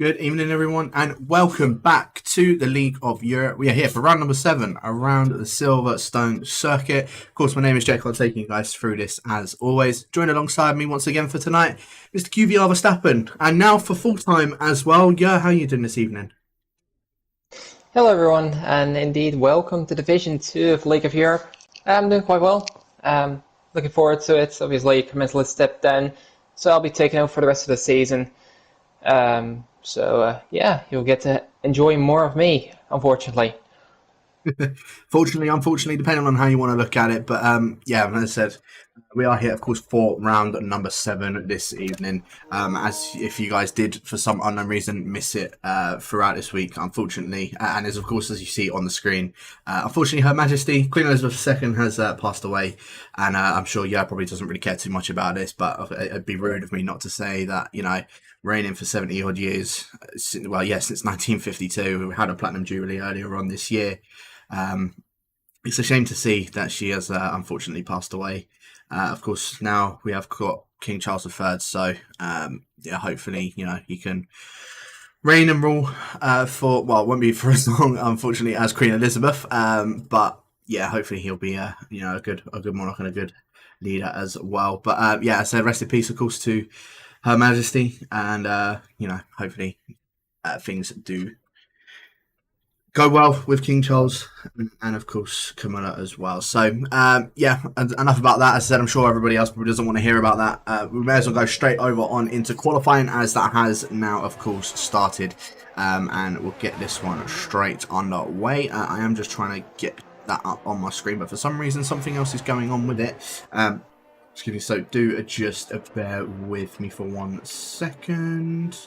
Good evening, everyone, and welcome back to the League of Europe. We are here for round number 7 around the Silverstone circuit. Of course, my name is Jake. I'm taking you guys through this as always. Joined alongside me once again for tonight, Mr. QVR Verstappen, and now for full time as well. Yeah, how are you doing this evening? Hello everyone, and indeed welcome to Division 2 of League of Europe. I'm doing quite well. Looking forward to it. Obviously, commensurate step down, so I'll be taking over for the rest of the season. Yeah, you'll get to enjoy more of me, unfortunately. Fortunately, unfortunately, depending on how you want to look at it. But yeah, as I said, we are here, of course, for round number 7 this evening. As if you guys did, for some unknown reason, miss it throughout this week, unfortunately. And as, of course, as you see on the screen, unfortunately, Her Majesty, Queen Elizabeth II, has passed away. And I'm sure, probably doesn't really care too much about this, but it'd be rude of me not to say that, reigning for 70 odd years, since 1952. We had a Platinum Jubilee earlier on this year. It's a shame to see that she has unfortunately passed away. Of course, now we have got King Charles III, so hopefully, he can reign and rule for, well, it won't be for as long, unfortunately, as Queen Elizabeth, but yeah, hopefully he'll be a good monarch and a good leader as well. But I said rest in peace, of course, to Her Majesty, and hopefully things do go well with King Charles and, of course, Camilla as well. So, enough about that. As I said, I'm sure everybody else probably doesn't want to hear about that. We may as well go straight over on into qualifying, as that has now, of course, started. And we'll get this one straight underway. I am just trying to get that up on my screen, but for some reason, something else is going on with it. Excuse me, so do just bear with me for 1 second.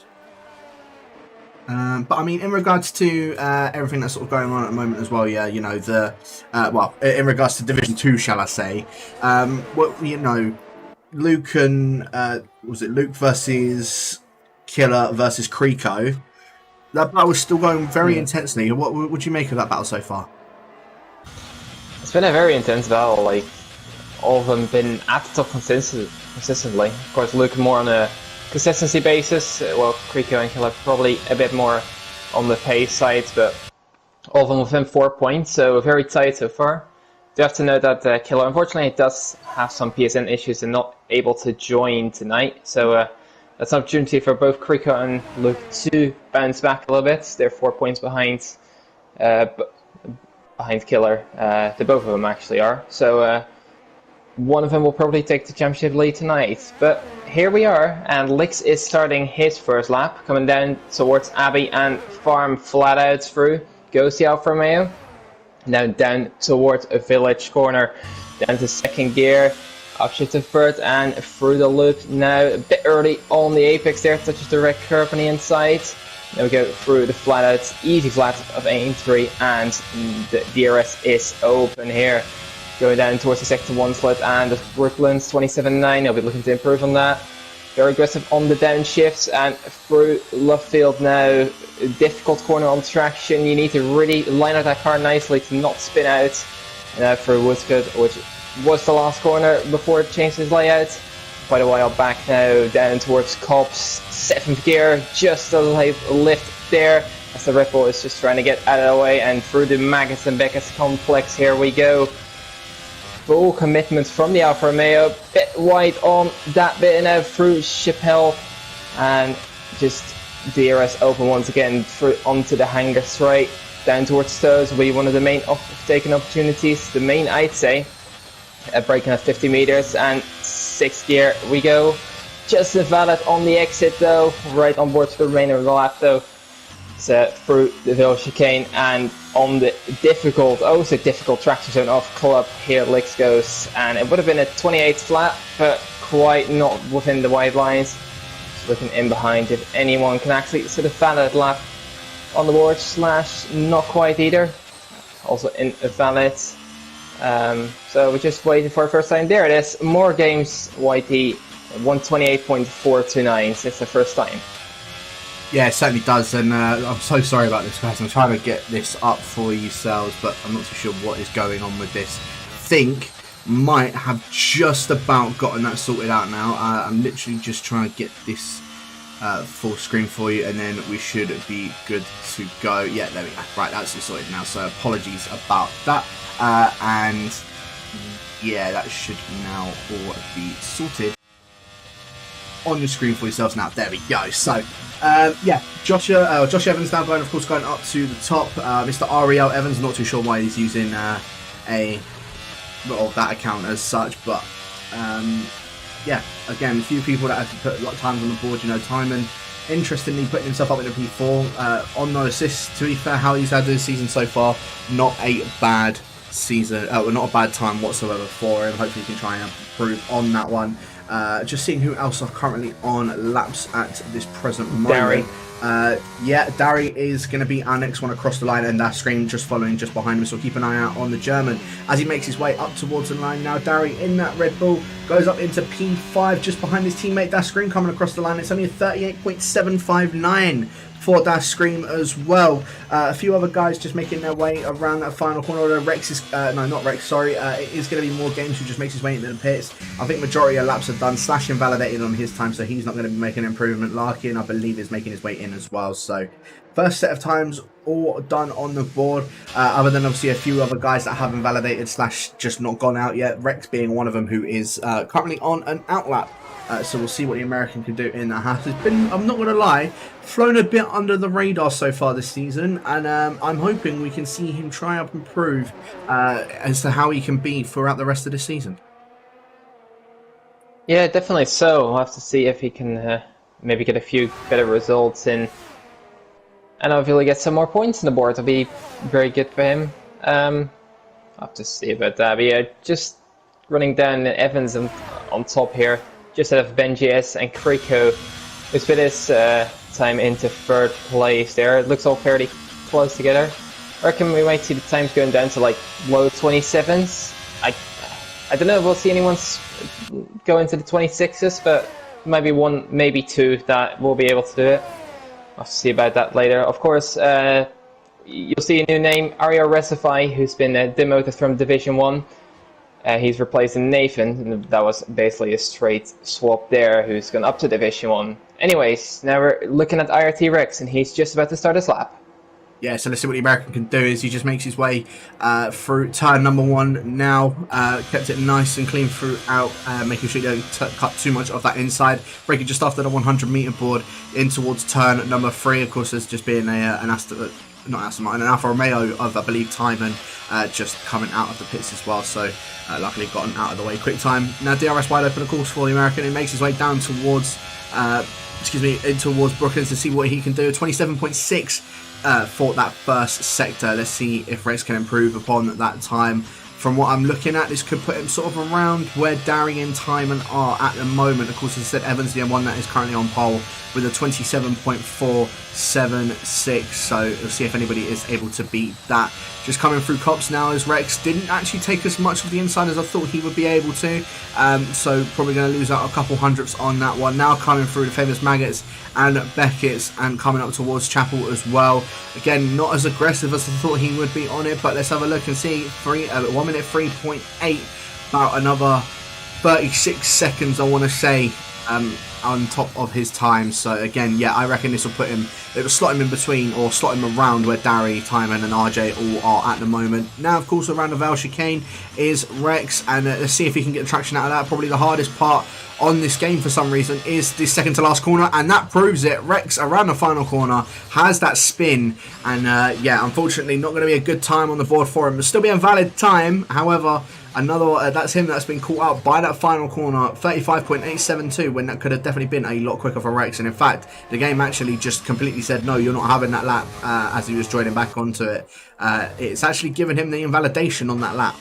But I mean, in regards to everything that's sort of going on at the moment as well, in regards to Division 2, shall I say, Luke and was it Luke versus Killer versus Creco? That battle was still going very intensely. What would you make of that battle so far? It's been a very intense battle. Like, all of them been at the top consistently. Of course, Luke more on a consistency basis, well, Creco and Killer probably a bit more on the pace side, but all of them within 4 points, so very tight so far. Do have to note that Killer, unfortunately, does have some PSN issues and not able to join tonight, so that's an opportunity for both Creco and Luke to bounce back a little bit. They're 4 points behind Killer. The both of them actually are, so one of them will probably take the championship lead tonight, but here we are, and Lix is starting his first lap, coming down towards Abbey and Farm flat out through. Goes the Alfa Romeo, now down towards a village corner, down to second gear, upshift to third and through the loop. Now a bit early on the apex there, touches the red curve on the inside. Now we go through the flat out, easy flat of AIM3, and the DRS is open here. Going down towards the sector 1 slot, and the Brooklands 27.9, I'll be looking to improve on that. Very aggressive on the downshifts and through left field now. Difficult corner on traction, you need to really line up that car nicely to not spin out. Now through Woodcote, which was the last corner before it changed its layout. Quite a while back now, down towards Cops, 7th gear, just a lift there. As the Red Bull is just trying to get out of the way, and through the Magus and Beckett complex, here we go. Full commitment from the Alfa Romeo, bit wide on that bit, and now through Chappelle, and just DRS open once again through onto the hangar straight, down towards Stows will be one of the main taking opportunities, the main I'd say, braking at 50 meters, and 6th gear we go, just invalid on the exit though, right on board for the remainder of the lap though. So through the Village Chicane and on the difficult traction zone of Club, here Lix goes, and it would have been a 28 flat, but quite not within the wide lines. Just looking in behind if anyone can actually sort of valid lap on the board, slash not quite either. Also in a valid. So we're just waiting for a first time. There it is. More games YT 128.429. It's the first time. Yeah, it certainly does, and I'm so sorry about this, guys. I'm trying to get this up for yourselves, but I'm not too sure what is going on with this. Think might have just about gotten that sorted out now. I'm literally just trying to get this full screen for you, and then we should be good to go. Yeah, there we go. Right, that's sorted now, so apologies about that. And yeah, that should now all be sorted on your screen for yourselves now. There we go. So yeah, Josh Evans now going, of course, going up to the top. Mr. Ariel Evans, not too sure why he's using that account as such, but yeah, again, a few people that have to put a lot of times on the board. You know, Timon, interestingly, putting himself up in the P4 on no assists. To be fair, how he's had this season so far, not a bad season, not a bad time whatsoever for him. Hopefully, he can try and improve on that one. Just seeing who else are currently on laps at this present moment. Yeah, Dari is going to be our next one across the line, and that screen just following just behind him, so keep an eye out on the German as he makes his way up towards the line. Now Dari in that Red Bull goes up into P5 just behind his teammate Das Scream coming across the line. It's only a 38.759 for Das Scream as well. A few other guys just making their way around that final corner. Rex is no, not Rex, sorry. It is going to be more games who just makes his way into the pits. I think majority of laps are done. Slash invalidated on his time, so he's not going to be making an improvement. Larkin, I believe, is making his way in as well. So first set of times all done on the board, other than obviously a few other guys that have invalidated slash just not gone out yet. Rex being one of them, who is currently on an outlap. So we'll see what the American can do in that house. It's been, I'm not going to lie, flown a bit under the radar so far this season, and I'm hoping we can see him try and improve as to how he can be throughout the rest of the season. Yeah, definitely so. We'll have to see if he can maybe get a few better results in, and hopefully get some more points on the board. It'll be very good for him. I'll have to see about that. But yeah, just running down Evans on top here, just out of Benji S and Kriko, who split his time into third place there. It looks all fairly close together. I reckon we might see the times going down to like low 27s. I don't know if we'll see anyone go into the 26s, but maybe one, maybe two that will be able to do it. I'll have to see about that later. Of course, you'll see a new name, Ariel Recify, who's been demoted from Division 1. He's replacing Nathan. That was basically a straight swap there, who's gone up to Division 1. Anyways, now we're looking at IRT Rex, and he's just about to start his lap. Yeah, so let's see what the American can do. Is he just makes his way through turn number 1 now. Kept it nice and clean throughout, making sure you don't cut too much of that inside. Breaking just after the 100 meter board in towards turn number 3. Of course, there's just been an Alfa Romeo of, I believe, Timon just coming out of the pits as well. So luckily gotten out of the way quick time. Now DRS wide open, of course, for the American. He makes his way down towards, in towards Brooklands to see what he can do. 27.6 for that first sector. Let's see if Rex can improve upon that time. From what I'm looking at, this could put him sort of around where Dari and Timon are at the moment. Of course, as I said, Evans the one that is currently on pole with a 27.476. So we'll see if anybody is able to beat that. Just coming through Cops now as Rex didn't actually take as much of the inside as I thought he would be able to. So probably going to lose out a couple hundredths on that one. Now coming through the famous Maggots and Beckett's and coming up towards Chapel as well. Again, not as aggressive as I thought he would be on it, but let's have a look and see. 1 minute 3.8, about another 36 seconds, I want to say, on top of his time. So again, yeah, I reckon this will put him, it will slot him in between or slot him around where Dari, Timon and RJ all are at the moment. Now, of course, around the Val Chicane is Rex, and let's see if he can get traction out of that. Probably the hardest part on this game for some reason is the second to last corner, and that proves it. Rex around the final corner has that spin, and yeah, unfortunately not going to be a good time on the board for him. It'll still be a valid time, however, another that's him that's been caught out by that final corner, 35.872, when that could have definitely been a lot quicker for Rex. And in fact, the game actually just completely said no, you're not having that lap as he was joining back onto it. It's actually given him the invalidation on that lap.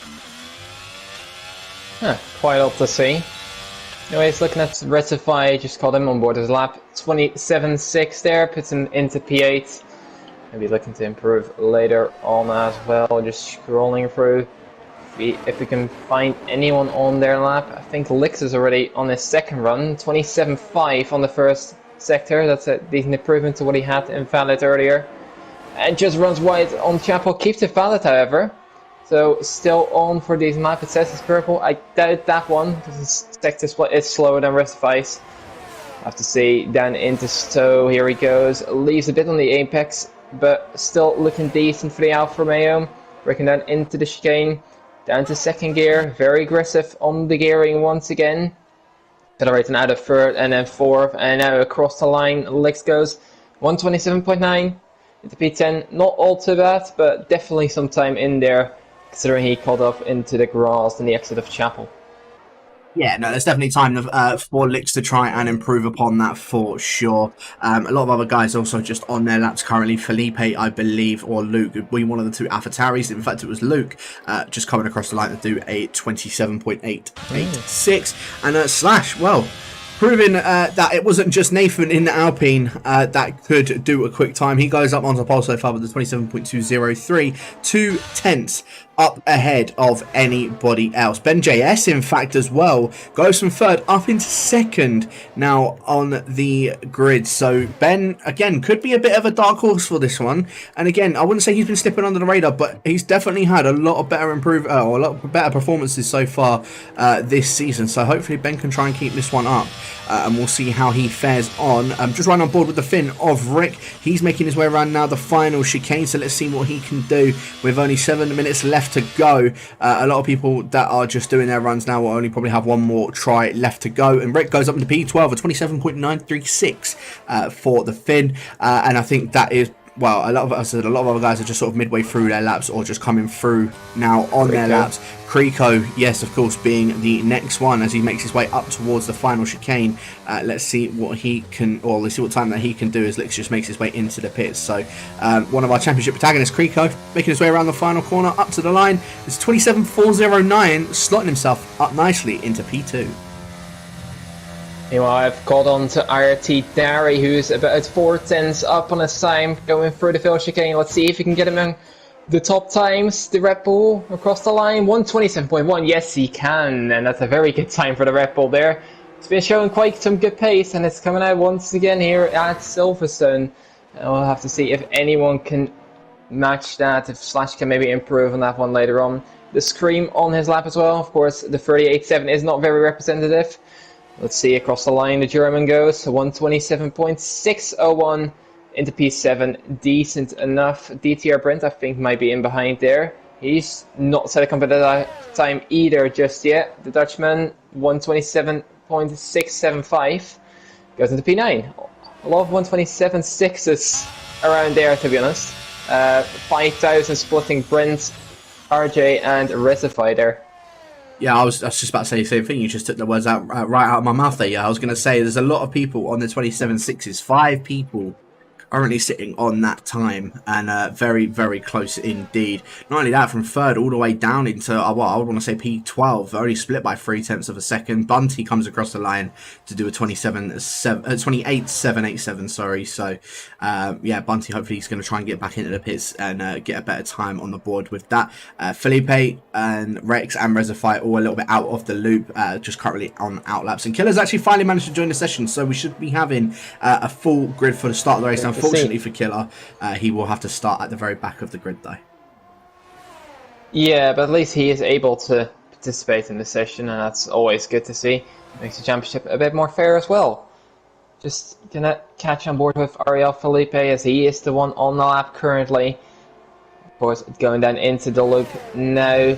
Quite odd to see. Anyways, looking at Rectify, just called him on board his lap. 27.6 there, puts him into P8. Maybe looking to improve later on as well. Just scrolling through. If we can find anyone on their lap. I think Lix is already on his second run. 27.5 on the first sector. That's a decent improvement to what he had in Valid earlier. And just runs wide on Chapel. Keeps it valid, however. So still on for these map. It says it's purple. I doubt that one because the sector split is slower than Rectifies. Have to see, down into Stowe, here he goes, leaves a bit on the apex, but still looking decent for the Alfa Romeo. Breaking down into the chicane, down to second gear, very aggressive on the gearing once again. Accelerating out of third and then fourth, and now across the line, Lex goes 127.9 into P10. Not all too bad, but definitely some time in there, considering he caught off into the grass in the exit of Chapel. Yeah, no, there's definitely time for Licks to try and improve upon that for sure. A lot of other guys also just on their laps currently. Felipe, I believe, or Luke, we one of the two AlphaTauris. In fact, it was Luke just coming across the line to do a 27.886. And Slash, well, proving that it wasn't just Nathan in the Alpine that could do a quick time. He goes up onto pole so far with the 27.203, 2/10 up ahead of anybody else. Ben JS, in fact, as well, goes from third up into second now on the grid. So Ben, again, could be a bit of a dark horse for this one. And again, I wouldn't say he's been slipping under the radar, but he's definitely had a lot of better or a lot of better performances so far this season. So hopefully Ben can try and keep this one up. And we'll see how he fares on. Just running on board with the fin of Rick. He's making his way around now the final chicane, so let's see what he can do with only 7 minutes left to go. A lot of people that are just doing their runs now will only probably have one more try left to go, and Rick goes up into P12 at 27.936 for the fin, and I think that is, well, a lot of other guys are just sort of midway through their laps or just coming through now on their laps. Creco, yes, of course, being the next one as he makes his way up towards the final chicane. Let's see what he can, or let's see what time that he can do as Lix just makes his way into the pits. So one of our championship protagonists, Creco, making his way around the final corner up to the line. It's 27.409, slotting himself up nicely into P2. Meanwhile, I've caught on to RT Dari, who's about 4/10 up on his time, going through the field chicane. Let's see if we can get him in the top times. The Red Bull across the line, 127.1. Yes, he can, and that's a very good time for the Red Bull there. It's been showing quite some good pace, and it's coming out once again here at Silverstone. And we'll have to see if anyone can match that, if Slash can maybe improve on that one later on. The Scream on his lap as well. Of course, the 38.7 is not very representative. Let's see, across the line the German goes, 127.601 into P7, decent enough. DTR Brent, I think, might be in behind there. He's not set a competitive time either just yet. The Dutchman, 127.675, goes into P9. A lot of 127.6s around there, to be honest. 5,000 splitting Brent, RJ, and Recify there. Yeah, I was just about to say the same thing. You just took the words out right out of my mouth there. Yeah, I was going to say there's a lot of people on the 27.6s. 5 people currently sitting on that time, and very, very close indeed. Not only that, from third all the way down into, well, I would want to say P12, only split by 0.3 of a second. Bunty comes across the line to do a 28.787, sorry. So, yeah, Bunty, hopefully he's going to try and get back into the pits and get a better time on the board with that. Felipe and Rex and Resify all a little bit out of the loop, just currently on outlaps. And Killer's actually finally managed to join the session, so we should be having a full grid for the start of the race. Now, unfortunately for Killer, he will have to start at the very back of the grid though. Yeah, but at least he is able to participate in the session, and that's always good to see. Makes the championship a bit more fair as well. Just gonna catch on board with Ariel Felipe as he is the one on the lap currently. Of course, going down into the loop now.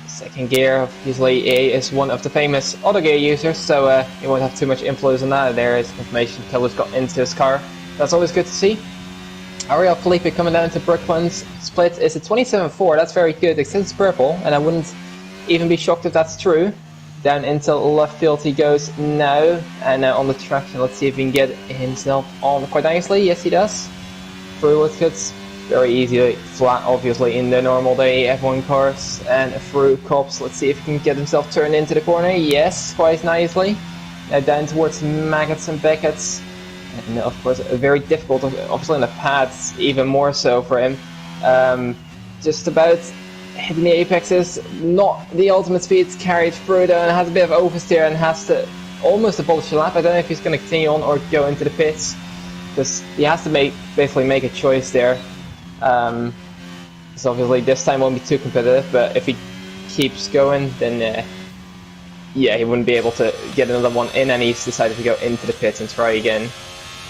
Second gear, obviously, he is one of the famous auto gear users, so he won't have too much influence on that. There is information Killer's got into his car. That's always good to see. Ariel Felipe coming down to Brooklands. Split is a 27.4. That's very good, except it's purple, and I wouldn't even be shocked if that's true. Down into left field he goes now, and on the traction, let's see if he can get himself on quite nicely. Yes, he does. Through with cuts, very easy, flat, obviously, in the normal day F1 cars, and through cops. Let's see if he can get himself turned into the corner. Yes, quite nicely. Now down towards Maggots and Beckett's. And of course, very difficult, obviously on the pads, even more so for him. Just about hitting the apexes, not the ultimate speeds carried through though, and has a bit of oversteer and has to almost abolish the lap. I don't know if he's going to continue on or go into the pits, because he has to basically make a choice there. So obviously this time won't be too competitive, but if he keeps going, then yeah, he wouldn't be able to get another one in, and he's decided to go into the pits and try again.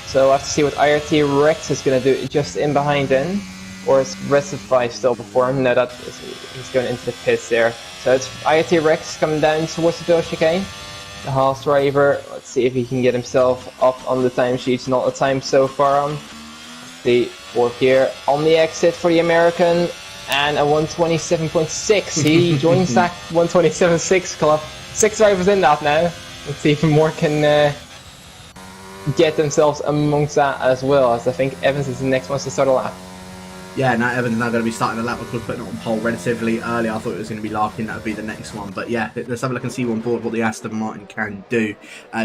So we'll have to see what IRT Rex is going to do just in behind him. Or is Recify still before him? No, he's going into the pits there. So it's IRT Rex coming down towards the Bill chicane. The Haas driver, let's see if he can get himself up on the timesheets. Not a time so far on. The fourth here on the exit for the American. And a 127.6. He joins that 127.6 club. 6 drivers in that now. Let's see if more can get themselves amongst that as well, as I think Evans is the next one to start a lap. Yeah, now Evans is now going to be starting the lap, of course, putting it on pole relatively early. I thought it was going to be Larkin, that would be the next one. But yeah, let's have a look and see on board what the Aston Martin can do.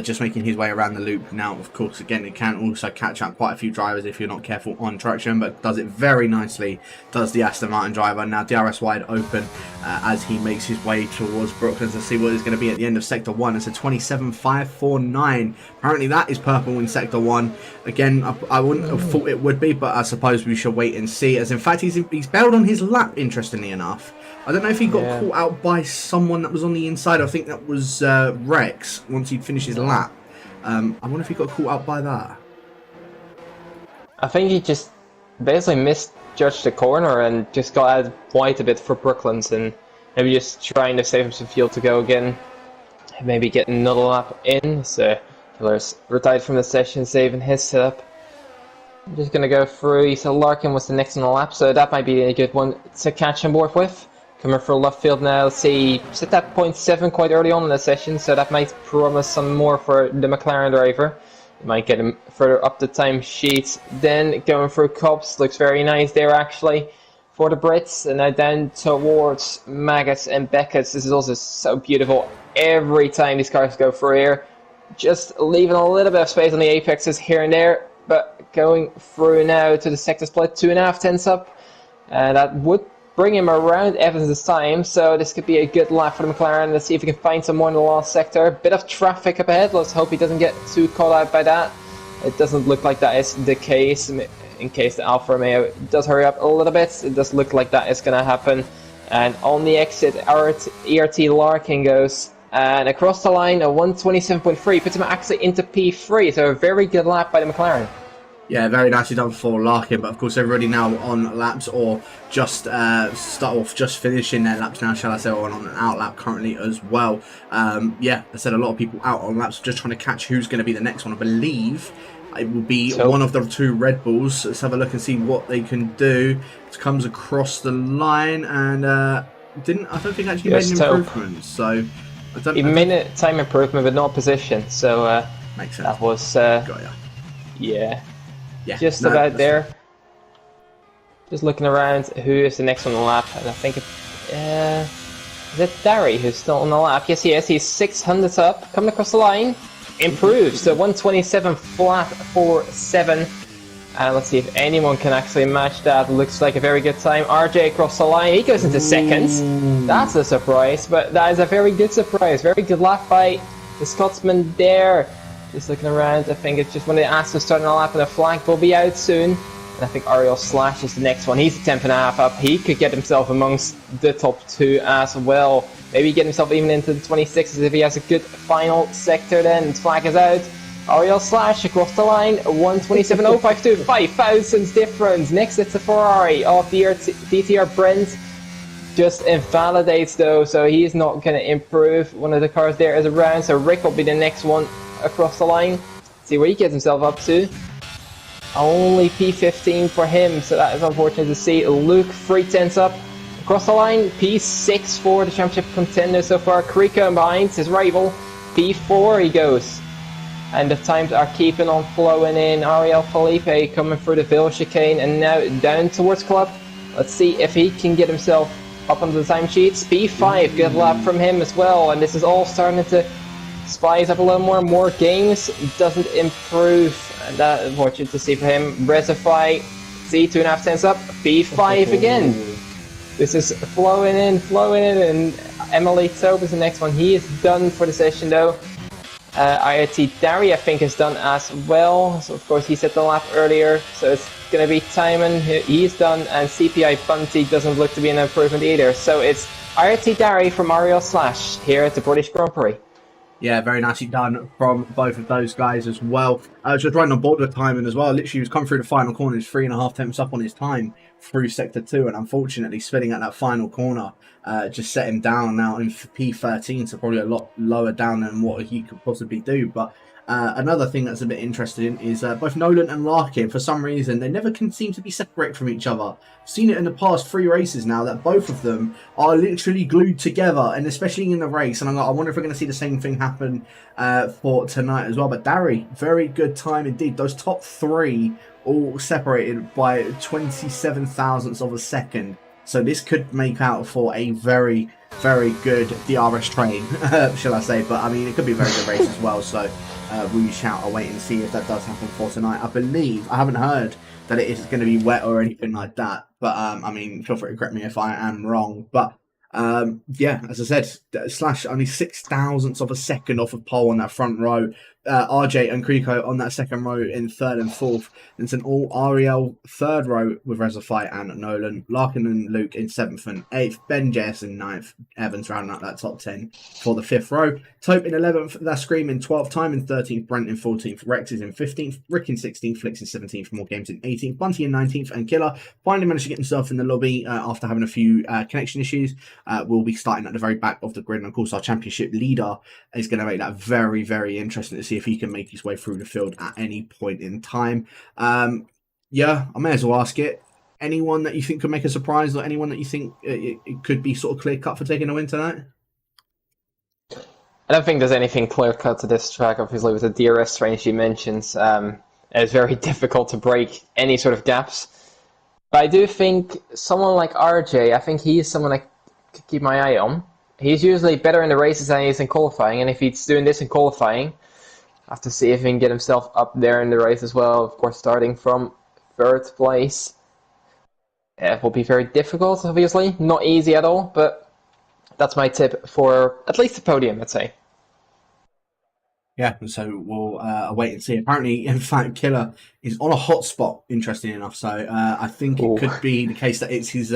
Just making his way around the loop now. Of course, again, it can also catch up quite a few drivers if you're not careful on traction, but does it very nicely, does the Aston Martin driver. Now DRS wide open as he makes his way towards Brooklands. Let's see what is going to be at the end of Sector 1. It's a 27.549. Apparently that is purple in Sector 1. Again, I wouldn't have thought it would be, but I suppose we should wait and see. As in fact, he's bailed on his lap, interestingly enough. I don't know if he got caught out by someone that was on the inside. I think that was Rex, once he'd finished his lap. I wonder if he got caught out by that. I think he just basically misjudged the corner and just got out wide a bit for Brooklands, and maybe just trying to save him some fuel to go again. Maybe get another lap in. So Hiller's retired from the session, saving his setup. I'm just going to go through. He said Larkin was the next on the lap, so that might be a good one to catch on board with. Coming through left field now. Let's see, set that 0.7 quite early on in the session, so that might promise some more for the McLaren driver. It might get him further up the time sheets. Then going through Cops, looks very nice there actually for the Brits. And now down towards Maggots and Beckett's. This is also so beautiful every time these cars go through here. Just leaving a little bit of space on the apexes here and there. But going through now to the sector split, 2.5 tenths up. That would bring him around Evans' time, so this could be a good lap for the McLaren. Let's see if we can find some more in the last sector. Bit of traffic up ahead, let's hope he doesn't get too caught out by that. It doesn't look like that is the case. In case the Alfa Romeo does hurry up a little bit, it does look like that is going to happen. And on the exit, ERT Larkin goes. And across the line, a 127.3 puts him actually into P3, so a very good lap by the McLaren. Yeah, very nicely done for Larkin, but of course everybody now on laps or just just finishing their laps now, shall I say, or on an out lap currently as well. Yeah, I said a lot of people out on laps, just trying to catch who's going to be the next one. I believe it will be one of the two Red Bulls. Let's have a look and see what they can do. It comes across the line and I don't think actually made an improvement. So he made a time improvement, but not position. So makes sense. That was yeah, just about there. Just looking around, who is the next on the lap? And I think is it Darry who's still on the lap? Yes, he is. He's 600 up, coming across the line. Improves, so 127 flat 4.7. And let's see if anyone can actually match that. Looks like a very good time. RJ across the line, he goes into seconds. That's a surprise, but that is a very good surprise. Very good lap by the Scotsman there. Just looking around, I think it's just one of the Astons starting a lap, and the flag will be out soon. And I think Ariel Slash is the next one. He's a 10.5 up. He could get himself amongst the top two as well. Maybe get himself even into the 26s if he has a good final sector then. His flag is out. Ariel Slash across the line, 127.052, 5 thousandths difference. Next it's a Ferrari of the DTR Brent. Just invalidates though, so he's not going to improve. One of the cars there is around, so Rick will be the next one across the line. See where he gets himself up to. Only P15 for him, so that is unfortunate to see. Luke 3 tenths up across the line. P6 for the championship contender so far. Krika behind his rival. P4 he goes. And the times are keeping on flowing in. Ariel Felipe coming through the Ville chicane and now down towards Club. Let's see if he can get himself up onto the timesheets. P5, good lap from him as well. And this is all starting to spice up a little more games. Doesn't improve. And that is unfortunate to see for him. Resify, see, 2.5 tenths up. P5 again. This is flowing in. And Emily Tobe is the next one. He is done for the session though. IRT Dari, I think, is done as well. So, of course, he set the lap earlier. So, it's going to be Timon. He's done. And CPI Bunty doesn't look to be an improvement either. So, it's RT Dari from Ariel Slash here at the British Grand Prix. Yeah, very nicely done from both of those guys as well. I was just running on border timing as well. Literally, he was coming through the final corner, he's 3.5 tenths up on his time through sector 2, and unfortunately, spinning at that final corner just set him down now in P13, so probably a lot lower down than what he could possibly do. But another thing that's a bit interesting is both Nolan and Larkin, for some reason, they never can seem to be separated from each other. I've seen it in the past 3 races now that both of them are literally glued together, and especially in the race. And I wonder if we're going to see the same thing happen for tonight as well. But Dari, very good time indeed. Those top 3 all separated by 27 thousandths of a second. So this could make out for a very, very good DRS train, shall I say. But I mean, it could be a very good race as well. So we shall await and see if that does happen for tonight. I believe, I haven't heard that it is going to be wet or anything like that. But I mean, feel free to correct me if I am wrong. But yeah, as I said, Slash only 6 thousandths of a second off of pole on that front row. RJ and Kriko on that second row in 3rd and 4th. It's an all Ariel 3rd row with Reservoir and Nolan. Larkin and Luke in 7th and 8th. Ben Jess in 9th. Evans rounding out that top 10 for the 5th row. Tope in 11th. That's Scream in 12th. Time in 13th. Brent in 14th. Rex is in 15th. Rick in 16th. Flicks in 17th. More Games in 18th. Bunty in 19th. And Killer finally managed to get himself in the lobby after having a few connection issues. We'll be starting at the very back of the grid. And of course, our championship leader is going to make that very, very interesting to see if he can make his way through the field at any point in time. Yeah, I may as well ask it. Anyone that you think could make a surprise, or anyone that you think it could be sort of clear cut for taking a win tonight? I don't think there's anything clear cut to this track, obviously, with the DRS range you mentioned. It's very difficult to break any sort of gaps. But I do think someone like RJ, I think he is someone I could keep my eye on. He's usually better in the races than he is in qualifying, and if he's doing this in qualifying, I have to see if he can get himself up there in the race as well. Of course, starting from 3rd place. It will be very difficult, obviously. Not easy at all, but that's my tip for at least the podium, I'd say. Yeah, so we'll wait and see. Apparently, in fact, Killer is on a hotspot, interesting enough. So I think it could be the case that it's his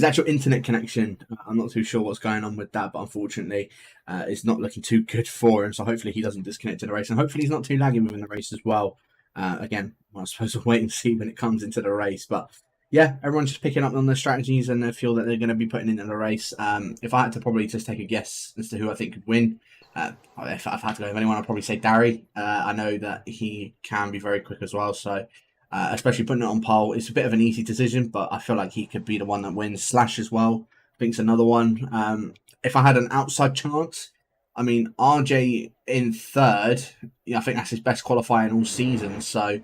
actual internet connection. I'm not too sure what's going on with that, but unfortunately, it's not looking too good for him. So hopefully he doesn't disconnect in the race. And hopefully he's not too laggy within the race as well. Again, well, I suppose we'll wait and see when it comes into the race. But yeah, everyone's just picking up on their strategies and they feel that they're going to be putting into the race. If I had to probably just take a guess as to who I think could win, if I've had to go with anyone, I'd probably say Dari. I know that he can be very quick as well, so especially putting it on pole, it's a bit of an easy decision, but I feel like he could be the one that wins. Slash as well, I think it's another one. If I had an outside chance, I mean, RJ in 3rd, I think that's his best qualifying all season, so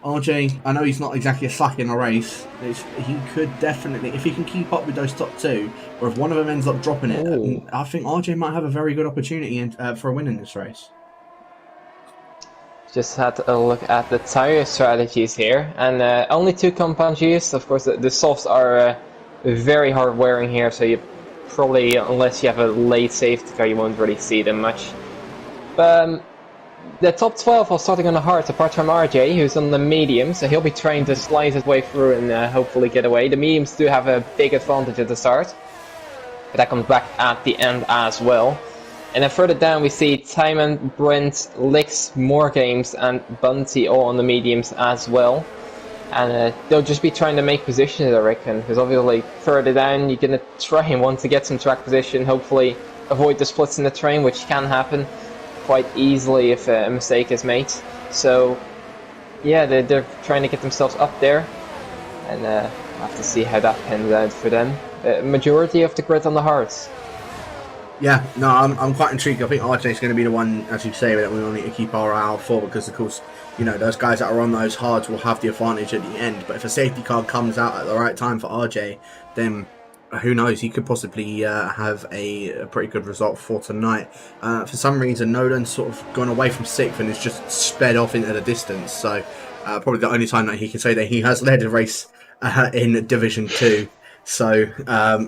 RJ, I know he's not exactly a slack in a race. He could definitely, if he can keep up with those top 2, or if one of them ends up dropping it, I think RJ might have a very good opportunity for a win in this race. Just had a look at the tire strategies here, and only 2 compounds used. Of course, the softs are very hard wearing here, so you probably, unless you have a late safety car, you won't really see them much. But the top 12 are starting on the hards, apart from RJ, who's on the medium, so he'll be trying to slice his way through and hopefully get away. The mediums do have a big advantage at the start, but that comes back at the end as well. And then further down we see Timon, Brent, Lix, More Games, and Bunty all on the mediums as well. And they'll just be trying to make positions, I reckon, because obviously further down you're going to try and want to get some track position, hopefully avoid the splits in the train, which can happen quite easily if a mistake is made. So yeah, they're trying to get themselves up there, and we'll have to see how that pans out for them. Majority of the grid on the hards. Yeah, no, I'm quite intrigued. I think RJ is going to be the one, as you say, that we will need to keep our eye out for, because of course, you know, those guys that are on those hards will have the advantage at the end. But if a safety car comes out at the right time for RJ, then who knows, he could possibly have a pretty good result for tonight. For some reason, Nolan's sort of gone away from 6th and is just sped off into the distance. So probably the only time that he can say that he has led a race in Division 2. So,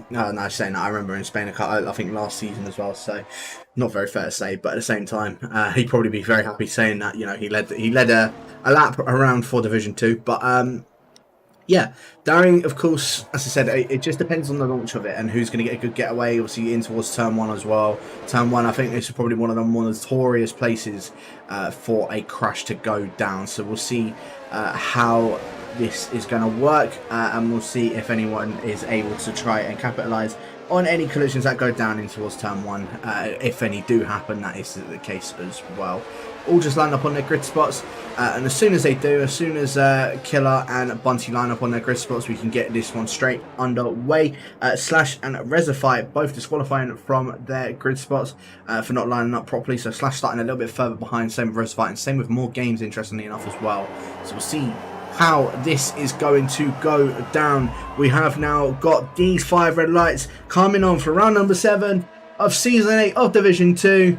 no, saying that, I remember in Spain, I think last season as well, so not very fair to say, but at the same time, he'd probably be very happy saying that, you know, he led a lap around for Division 2, but, Yeah, Darry, of course, as I said, it just depends on the launch of it and who's going to get a good getaway. Obviously, in towards turn one as well. Turn one, I think this is probably one of the more notorious places for a crash to go down. So we'll see how this is going to work, and we'll see if anyone is able to try and capitalize on any collisions that go down in towards turn one. If any do happen, that is the case as well. All just line up on their grid spots, and as soon as they do, as soon as Killer and Bunty line up on their grid spots, we can get this one straight underway. Slash and Resify both disqualifying from their grid spots for not lining up properly, so Slash starting a little bit further behind, same with Resify, and same with More Games, interestingly enough, as well. So we'll see how this is going to go down. We have now got these 5 red lights coming on for round number 7 of Season 8 of Division 2.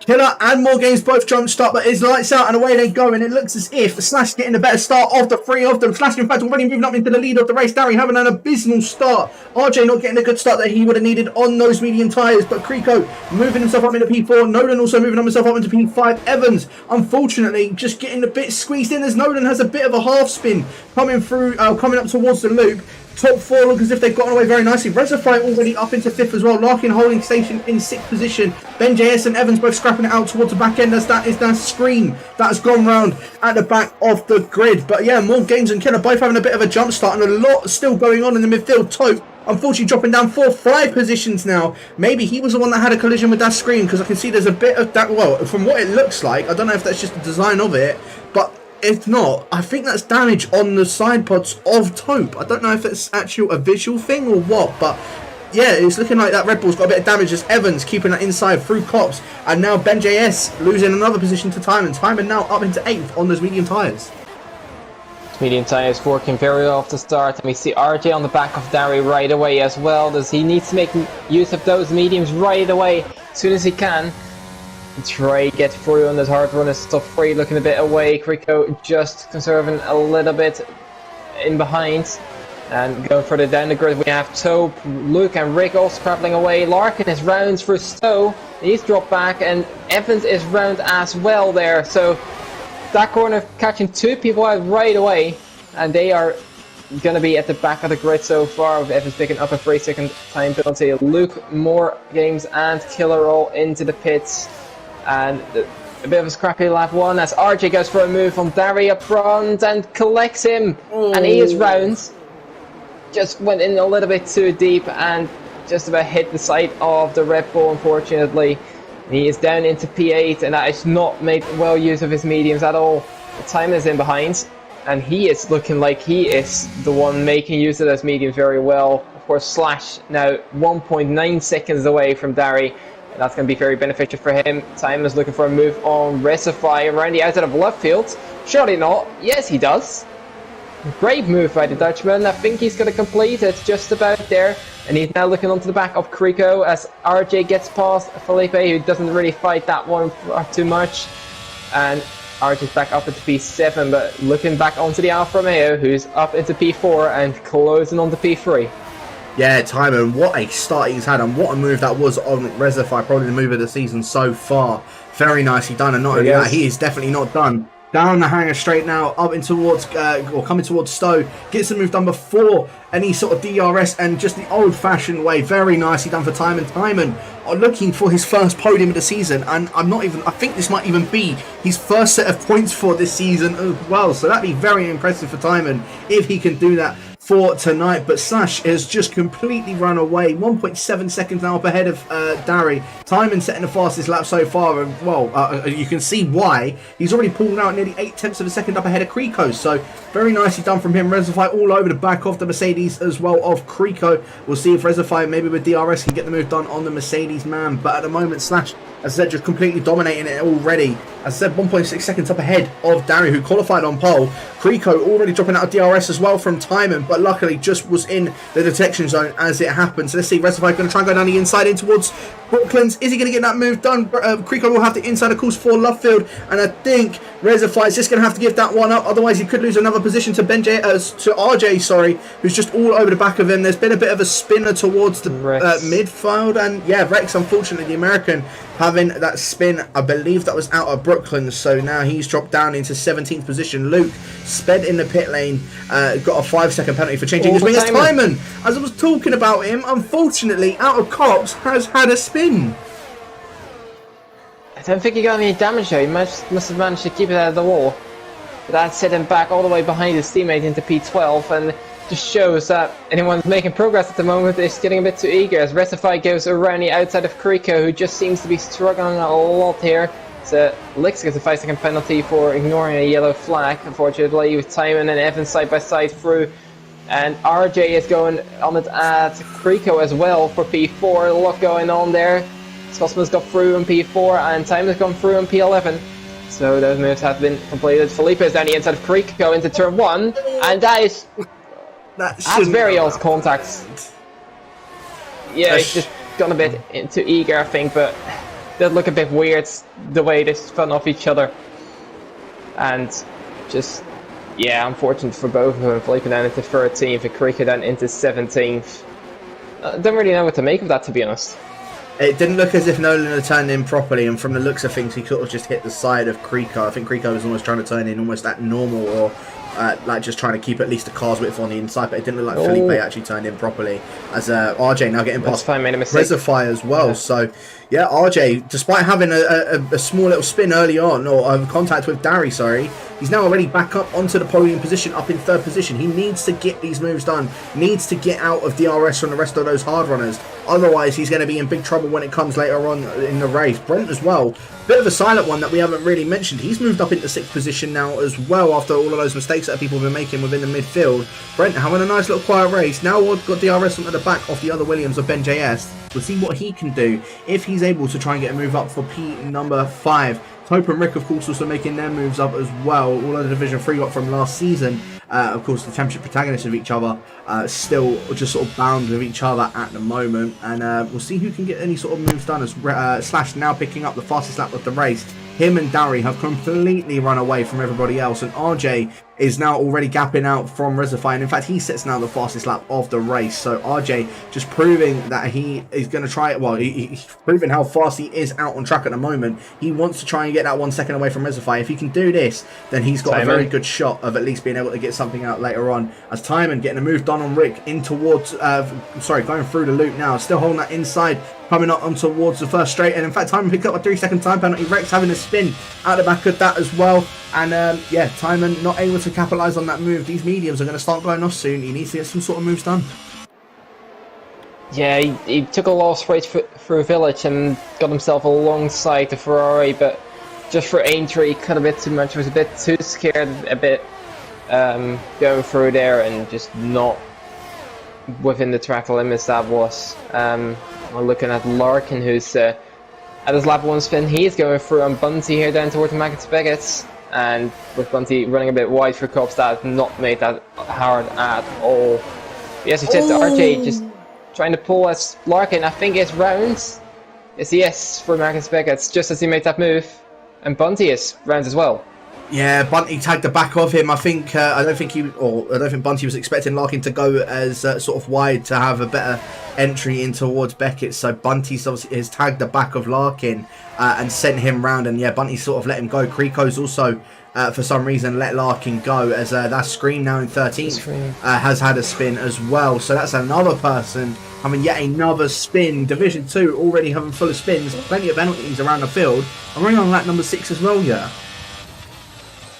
Killer and More Games both jump start, but it's lights out and away they go, and it looks as if Slash getting the better start of the 3 of them. Slash, in fact, already moving up into the lead of the race. Darry having an abysmal start. RJ not getting a good start that he would have needed on those medium tyres, but Creco moving himself up into P4. Nolan also moving himself up into P5. Evans, unfortunately, just getting a bit squeezed in as Nolan has a bit of a half spin coming through, coming up towards the loop. Top 4 look as if they've gotten away very nicely. Resify already up into 5th as well. Larkin holding station in 6th position. Ben JS and Evans both scrapping it out towards the back end as that is that screen that has gone round at the back of the grid. But yeah, More Games and Killer both having a bit of a jump start and a lot still going on in the midfield. Tope unfortunately dropping down 4-5 positions now. Maybe he was the one that had a collision with that screen, because I can see there's a bit of that. Well, from what it looks like, I don't know if that's just the design of it, but if not, I think that's damage on the side pods of Tope. I don't know if it's actually a visual thing or what, but yeah, it's looking like that Red Bull's got a bit of damage as Evans keeping that inside through Cops, and now Ben JS losing another position to Timon. Timon now up into 8th on those medium tyres. Medium tyres working very well off the start, and we see RJ on the back of Darry right away as well. Does he needs to make use of those mediums right away as soon as he can? Try get through on this hard run. Is top 3 looking a bit away. Crico just conserving a little bit in behind, and going further down the grid we have Tope, Luke and Rick all scrabbling away. Larkin is round through Stowe, he's dropped back, and Evans is round as well there. So that corner catching 2 people out right away, and they are going to be at the back of the grid so far, with Evans picking up a 3-second time penalty. Luke, More Games and Killer all into the pits. And a bit of a scrappy lap 1 as RJ goes for a move on Darry up front and collects him. Oh. And he is round. Just went in a little bit too deep and just about hit the side of the Red Bull, unfortunately. He is down into P8, and that is not made well use of his mediums at all. The time is in behind, and he is looking like he is the one making use of those mediums very well. Of course, Slash now 1.9 seconds away from Darry. That's going to be very beneficial for him. Time is looking for a move on Resify around the outside of left field. Surely not. Yes, he does. Great move by the Dutchman. I think he's going to complete it just about there. And he's now looking onto the back of Crico as RJ gets past Felipe, who doesn't really fight that one too much. And RJ's back up into P7, but looking back onto the Alfa Romeo, who's up into P4 and closing on to P3. Yeah, Timon, what a start he's had, and what a move that was on Resify, probably the move of the season so far. Very nicely done, and not only that, he is definitely not done. Down the hanger straight now, up in towards, or coming towards Stowe, gets the move done before any sort of DRS, and just the old-fashioned way. Very nicely done for Timon. Timon are looking for his first podium of the season, and I think this might even be his first set of points for this season as well, so that'd be very impressive for Timon if he can do that for tonight. But Slash has just completely run away. 1.7 seconds now up ahead of Darry. Timon setting the fastest lap so far, and well, you can see why. He's already pulled out nearly 0.8 of a second up ahead of Crico, so very nicely done from him. Resify all over the back of the Mercedes as well of Crico. We'll see if Resify maybe with DRS can get the move done on the Mercedes man, but at the moment Slash, as I said, just completely dominating it already. As I said, 1.6 seconds up ahead of Darry, who qualified on pole. Crico already dropping out of DRS as well from Timon, but luckily just was in the detection zone as it happened. So let's see, Resify going to try and go down the inside in towards Brooklands. Is he going to get that move done? Crico will have the inside, of course, for Lovefield, and I think Resify is just going to have to give that one up. Otherwise, he could lose another position to RJ, sorry, who's just all over the back of him. There's been a bit of a spinner towards the midfield, and yeah, Rex, unfortunately, the American, having that spin. I believe that was out of Brooklyn, so now he's dropped down into 17th position. Luke sped in the pit lane, got a 5-second penalty for changing his wing. As Timon, as I was talking about him, unfortunately, out of Cops, has had a spin. I don't think he got any damage though. He must have managed to keep it out of the wall. But that set him back all the way behind his teammate into P12, and just shows that anyone making progress at the moment is getting a bit too eager as Rectify goes around the outside of Kriko, who just seems to be struggling a lot here. So Lix gets a 5-second penalty for ignoring a yellow flag, unfortunately, with Timon and Evan side by side through. And RJ is going on it at Kriko as well for P4. A lot going on there. Scotsman's got through on P4 and Timon's gone through on P11. So those moves have been completed. Felipe is down the inside of Kriko into turn 1, and that's very old contacts. Yeah, he's just gone a bit too eager, I think, but they look a bit weird the way they spun off each other. And just, yeah, unfortunate for both of them. Felipe down into 13th and Kriko down into 17th. I don't really know what to make of that, to be honest. It didn't look as if Nolan had turned in properly, and from the looks of things, he sort of just hit the side of Kriko. I think Kriko was almost trying to turn in almost at normal, or like just trying to keep at least a car's width on the inside, but it didn't look like Felipe actually turned in properly. As RJ now getting past Reservoir as well. Yeah. So yeah, RJ, despite having a small little spin early on, or contact with Dari, sorry, he's now already back up onto the podium position, up in 3rd position. He needs to get these moves done, needs to get out of DRS from the rest of those hard runners. Otherwise, he's going to be in big trouble when it comes later on in the race. Brent as well, bit of a silent one that we haven't really mentioned. He's moved up into 6th position now as well after all of those mistakes that people have been making within the midfield. Brent having a nice little quiet race. Now we've got DRS onto the back of the other Williams of Ben JS. We'll see what he can do if he's able to try and get a move up for P number 5. Hope and Rick, of course, also making their moves up as well. All of the Division 3 got from last season. Of course, the championship protagonists of each other still just sort of bound with each other at the moment. And we'll see who can get any sort of moves done as Slash now picking up the fastest lap of the race. Him and Dari have completely run away from everybody else, and RJ is now already gapping out from Reservoir, and in fact he sets now the fastest lap of the race. So RJ just proving that he is going to try it. Well, he's proving how fast he is out on track at the moment. He wants to try and get that 1 second away from Reservoir. If he can do this, then he's got a very good shot of at least being able to get something out later on. As Timon getting a move done on Rick in towards going through the loop now, still holding that inside, coming up on towards the first straight, and in fact Timon picked up a 3-second time penalty. Rex having a spin out the back of that as well, and yeah, Timon not able to capitalise on that move. These mediums are going to start going off soon. He needs to get some sort of moves done. Yeah, he took a loss right through Village and got himself alongside the Ferrari, but just for Aintree, cut a bit too much, was a bit too scared, a bit going through there and just not within the track limits that was. We're looking at Larkin, who's at his lap 1 spin. He's going through on Bunty here down towards Maggots Beckett, and with Bunty running a bit wide for Cops, that has not made that hard at all. Yes, it's just RJ just trying to pull as Larkin, I think it's rounds. Yes, for Maggots Beckett, just as he made that move, and Bunty is rounds as well. Yeah, Bunty tagged the back of him. I think I don't think Bunty was expecting Larkin to go as sort of wide to have a better entry in towards Beckett. So Bunty's obviously has tagged the back of Larkin and sent him round. And yeah, Bunty sort of let him go. Kriko's also for some reason let Larkin go, as that screen now in 13th has had a spin as well. So that's another person having yet another spin. Division 2 already having full of spins. Plenty of penalties around the field. I'm running on lap number 6 as well. Yeah.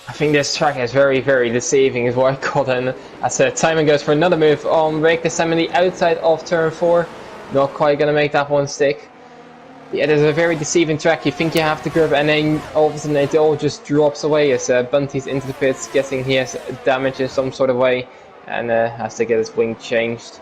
I think this track is very, very deceiving is what I call it. As Timon goes for another move on Rick, this time on the outside of turn 4. Not quite going to make that one stick. Yeah, there's a very deceiving track. You think you have the grip, and then all of a sudden it all just drops away as Bunty's into the pits, guessing he has damage in some sort of way, and has to get his wing changed.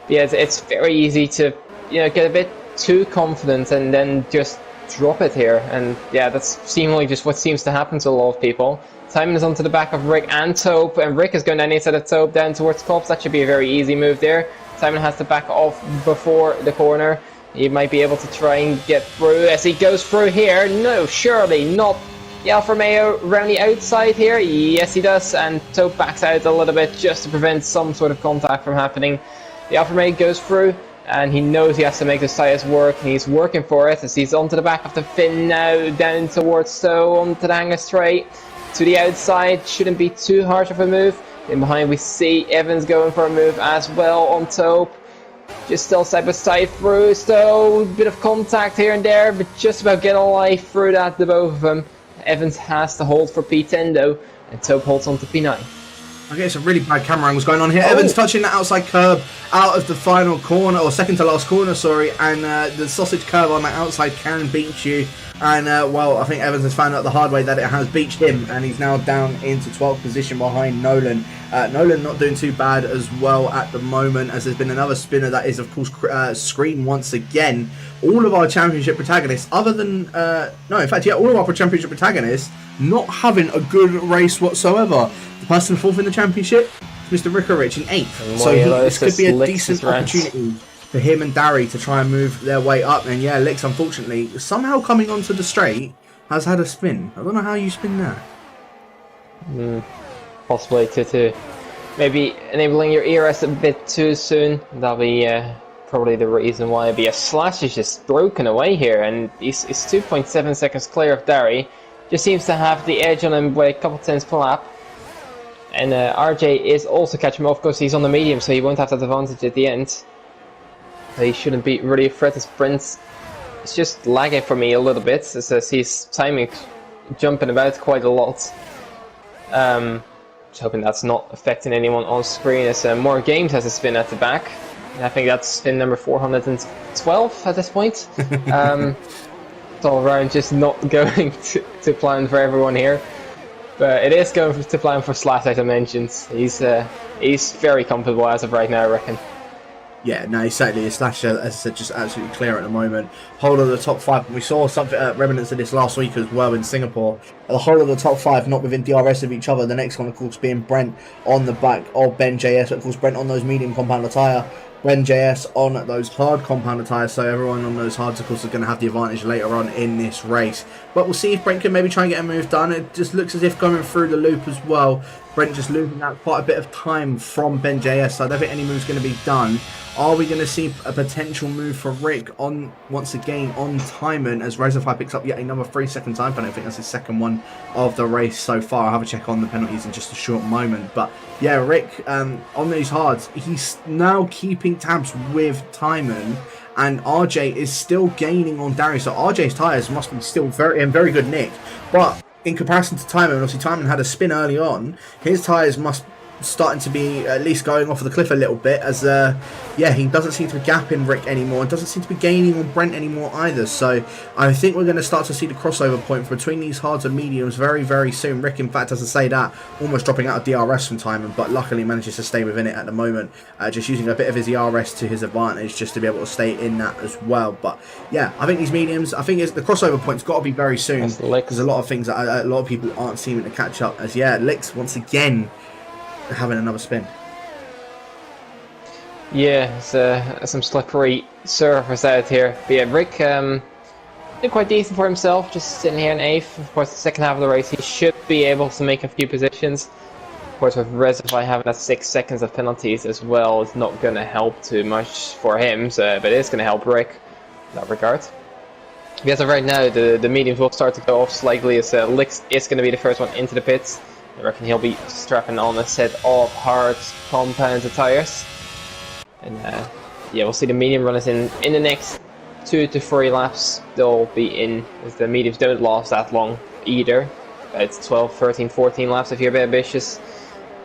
Yeah, it's very easy to get a bit too confident and then just drop it here, and yeah, that's seemingly just what seems to happen to a lot of people. Timon is onto the back of Rick and Taupe, and Rick is going down inside of Taupe down towards Cops. That should be a very easy move there. Timon has to back off before the corner. He might be able to try and get through as he goes through here. No, surely not. The Alfa Romeo around the outside here. Yes, he does, and Taupe backs out a little bit just to prevent some sort of contact from happening. The Alfa Romeo goes through, and he knows he has to make the tyres work, and he's working for it as he's onto the back of the fin now, down towards Stowe, onto the hanger straight, to the outside, shouldn't be too harsh of a move. In behind we see Evans going for a move as well on top, just still side by side through Stowe, bit of contact here and there, but just about get a life through that, the both of them. Evans has to hold for P10 though, and Tope holds on to P9. Okay, it's a really bad camera angles going on here. Evans touching the outside curb out of the final corner, or second to last corner, sorry, and the sausage curve on that outside can beat you. And, well, I think Evans has found out the hard way that it has beached him, and he's now down into 12th position behind Nolan. Nolan not doing too bad as well at the moment, as there's been another spinner that is, of course, screened once again. All of our championship protagonists, other than, no, in fact, yeah, all of our championship protagonists not having a good race whatsoever. The person fourth in the championship is Mr. Rickarich in 8th. So this could be a decent opportunity for him and Darry to try and move their way up. And yeah, Lix, unfortunately, somehow coming onto the straight, has had a spin. I don't know how you spin that. Possibly to maybe enabling your ERS a bit too soon. That'll be probably the reason why. BS Slash is just broken away here, and he's 2.7 seconds clear of Darry. Just seems to have the edge on him by a couple tenths per lap. And RJ is also catching him off because he's on the medium, so he won't have that advantage at the end. So he shouldn't be really a threat to sprints. It's just lagging for me a little bit, as he's timing jumping about quite a lot. Just hoping that's not affecting anyone on screen, as More Games has a spin at the back. And I think that's spin number 412 at this point. It's all around just not going to plan for everyone here. But it is going to plan for Slash, as I mentioned. He's very comfortable as of right now, I reckon. Yeah, no, exactly. His Slash, as I said, just absolutely clear at the moment. Whole of the top 5. We saw something remnants of this last week as well in Singapore. The whole of the top 5 not within DRS of each other. The next one, of course, being Brent on the back of Ben JS. Of course, Brent on those medium compounder tyre. Ben JS on those hard compounder tyres, so everyone on those hards, of course, is going to have the advantage later on in this race. But we'll see if Brent can maybe try and get a move done. It just looks as if going through the loop as well, Brent just losing out quite a bit of time from Ben JS, so I don't think any move's going to be done. Are we going to see a potential move for Rick on once again on Timon as Razorfly picks up yet another 3-second time penalty? I think that's his second one of the race so far. I'll have a check on the penalties in just a short moment. But yeah, Rick on these hards, he's now keeping tabs with Timon, and RJ is still gaining on Darius. So RJ's tyres must be still in very good nick. But in comparison to Timon, obviously Timon had a spin early on. His tyres must starting to be at least going off the cliff a little bit, as yeah, he doesn't seem to be gapping Rick anymore and doesn't seem to be gaining on Brent anymore either. So I think we're going to start to see the crossover point between these hards and mediums very soon. Rick, in fact, as I say that, almost dropping out of DRS from Timon, but luckily manages to stay within it at the moment, just using a bit of his ERS to his advantage just to be able to stay in that as well. But yeah, I think these mediums, I think the crossover point's got to be very soon, because a lot of things that a lot of people aren't seeming to catch up. As yeah, Lix once again having another spin. Yeah, it's some slippery surface out here. But yeah, Rick did quite decent for himself, just sitting here in 8th. Of course, the second half of the race, he should be able to make a few positions. Of course, with Rezify having that 6 seconds of penalties as well, it's not going to help too much for him, so, but it is going to help Rick in that regard. Because of right now, the mediums will start to go off slightly, as Lix is going to be the first one into the pits. I reckon he'll be strapping on a set of hard compounded tyres. And yeah, we'll see the medium runners in the next 2 to 3 laps. They'll be in, as the mediums don't last that long either. It's 12, 13, 14 laps if you're a bit ambitious.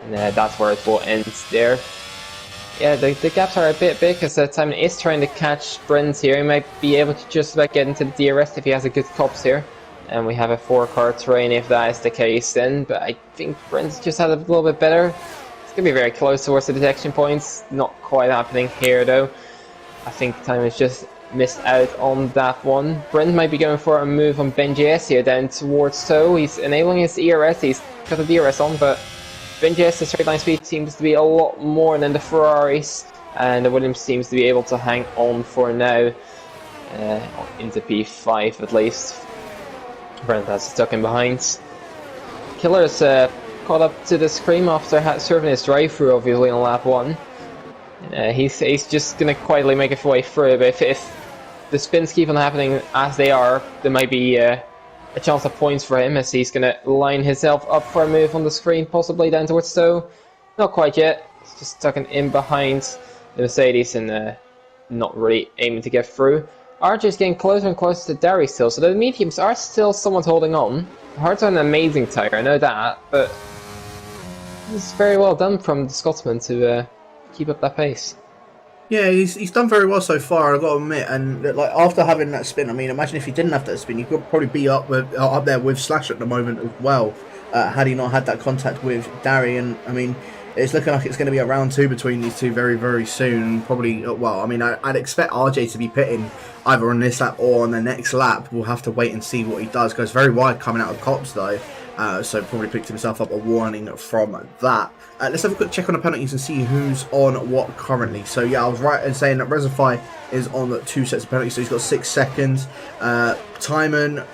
And that's where it will end there. Yeah, the gaps are a bit big, as Timon is trying to catch Brent here. He might be able to just about get into the DRS if he has a good cops here. And we have a 4-car train if that is the case then, but I think Brent's just had a little bit better. It's going to be very close towards the detection points, not quite happening here though. I think Timon's just missed out on that one. Brent might be going for a move on Ben JS here down towards Stowe. He's enabling his ERS, he's got the DRS on, but Ben JS' straight line speed seems to be a lot more than the Ferraris, and the Williams seems to be able to hang on for now, into P5 at least. Brent has stuck in behind. Killer's caught up to the scream after serving his drive-through obviously on lap 1. He's just going to quietly make his way through, but if the spins keep on happening as they are, there might be a chance of points for him, as he's going to line himself up for a move on the screen, possibly down towards Stowe. Not quite yet, he's just stuck in behind the Mercedes and not really aiming to get through. RJ is getting closer and closer to Derry still, so the mediums are still somewhat holding on. Hearts are an amazing tire, I know that, but it's very well done from the Scotsman to keep up that pace. Yeah, he's done very well so far, I've got to admit. And like after having that spin, I mean, imagine if he didn't have that spin, you could probably be up there with Slash at the moment as well, had he not had that contact with Derry. And I mean, it's looking like it's going to be a round 2 between these two very, very soon. Probably, well, I mean, I'd expect RJ to be pitting either on this lap or on the next lap. We'll have to wait and see what he does. Goes very wide coming out of Cops though. So probably picked himself up a warning from that. Let's have a quick check on the penalties and see who's on what currently. So yeah, I was right in saying that Reserfy is on 2 sets of penalties, so he's got 6 seconds. Timon,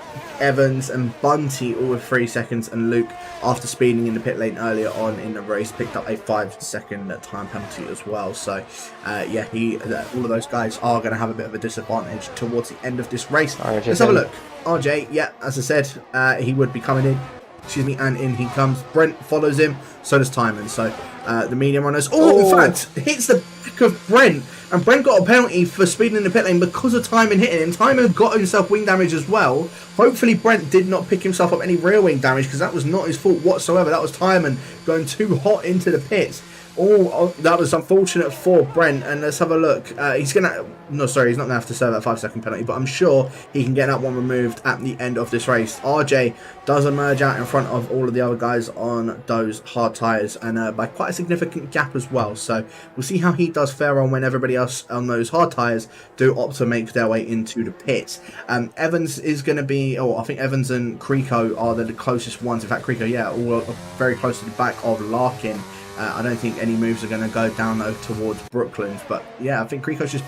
Evans and Bunty all with 3 seconds, and Luke, after speeding in the pit lane earlier on in the race, picked up a 5-second time penalty as well. So yeah, all of those guys are going to have a bit of a disadvantage towards the end of this race. Let's have a look. RJ, yeah, as I said, he would be coming in. Excuse me, and in he comes. Brent follows him, so does Timon. So the medium runners, in fact, hits the back of Brent, and Brent got a penalty for speeding in the pit lane because of Timon hitting him. Timon got himself wing damage as well. Hopefully Brent did not pick himself up any rear wing damage, because that was not his fault whatsoever. That was Timon going too hot into the pits. That was unfortunate for Brent. And let's have a look. He's not going to have to serve that 5-second penalty, but I'm sure he can get that one removed at the end of this race. RJ does emerge out in front of all of the other guys on those hard tyres, and by quite a significant gap as well. So we'll see how he does fare on when everybody else on those hard tyres do opt to make their way into the pits. Evans is going to be, I think Evans and Creco are the closest ones. In fact, Creco, yeah, all very close to the back of Larkin. I don't think any moves are going to go down though towards Brooklyn, but yeah, I think Creco's just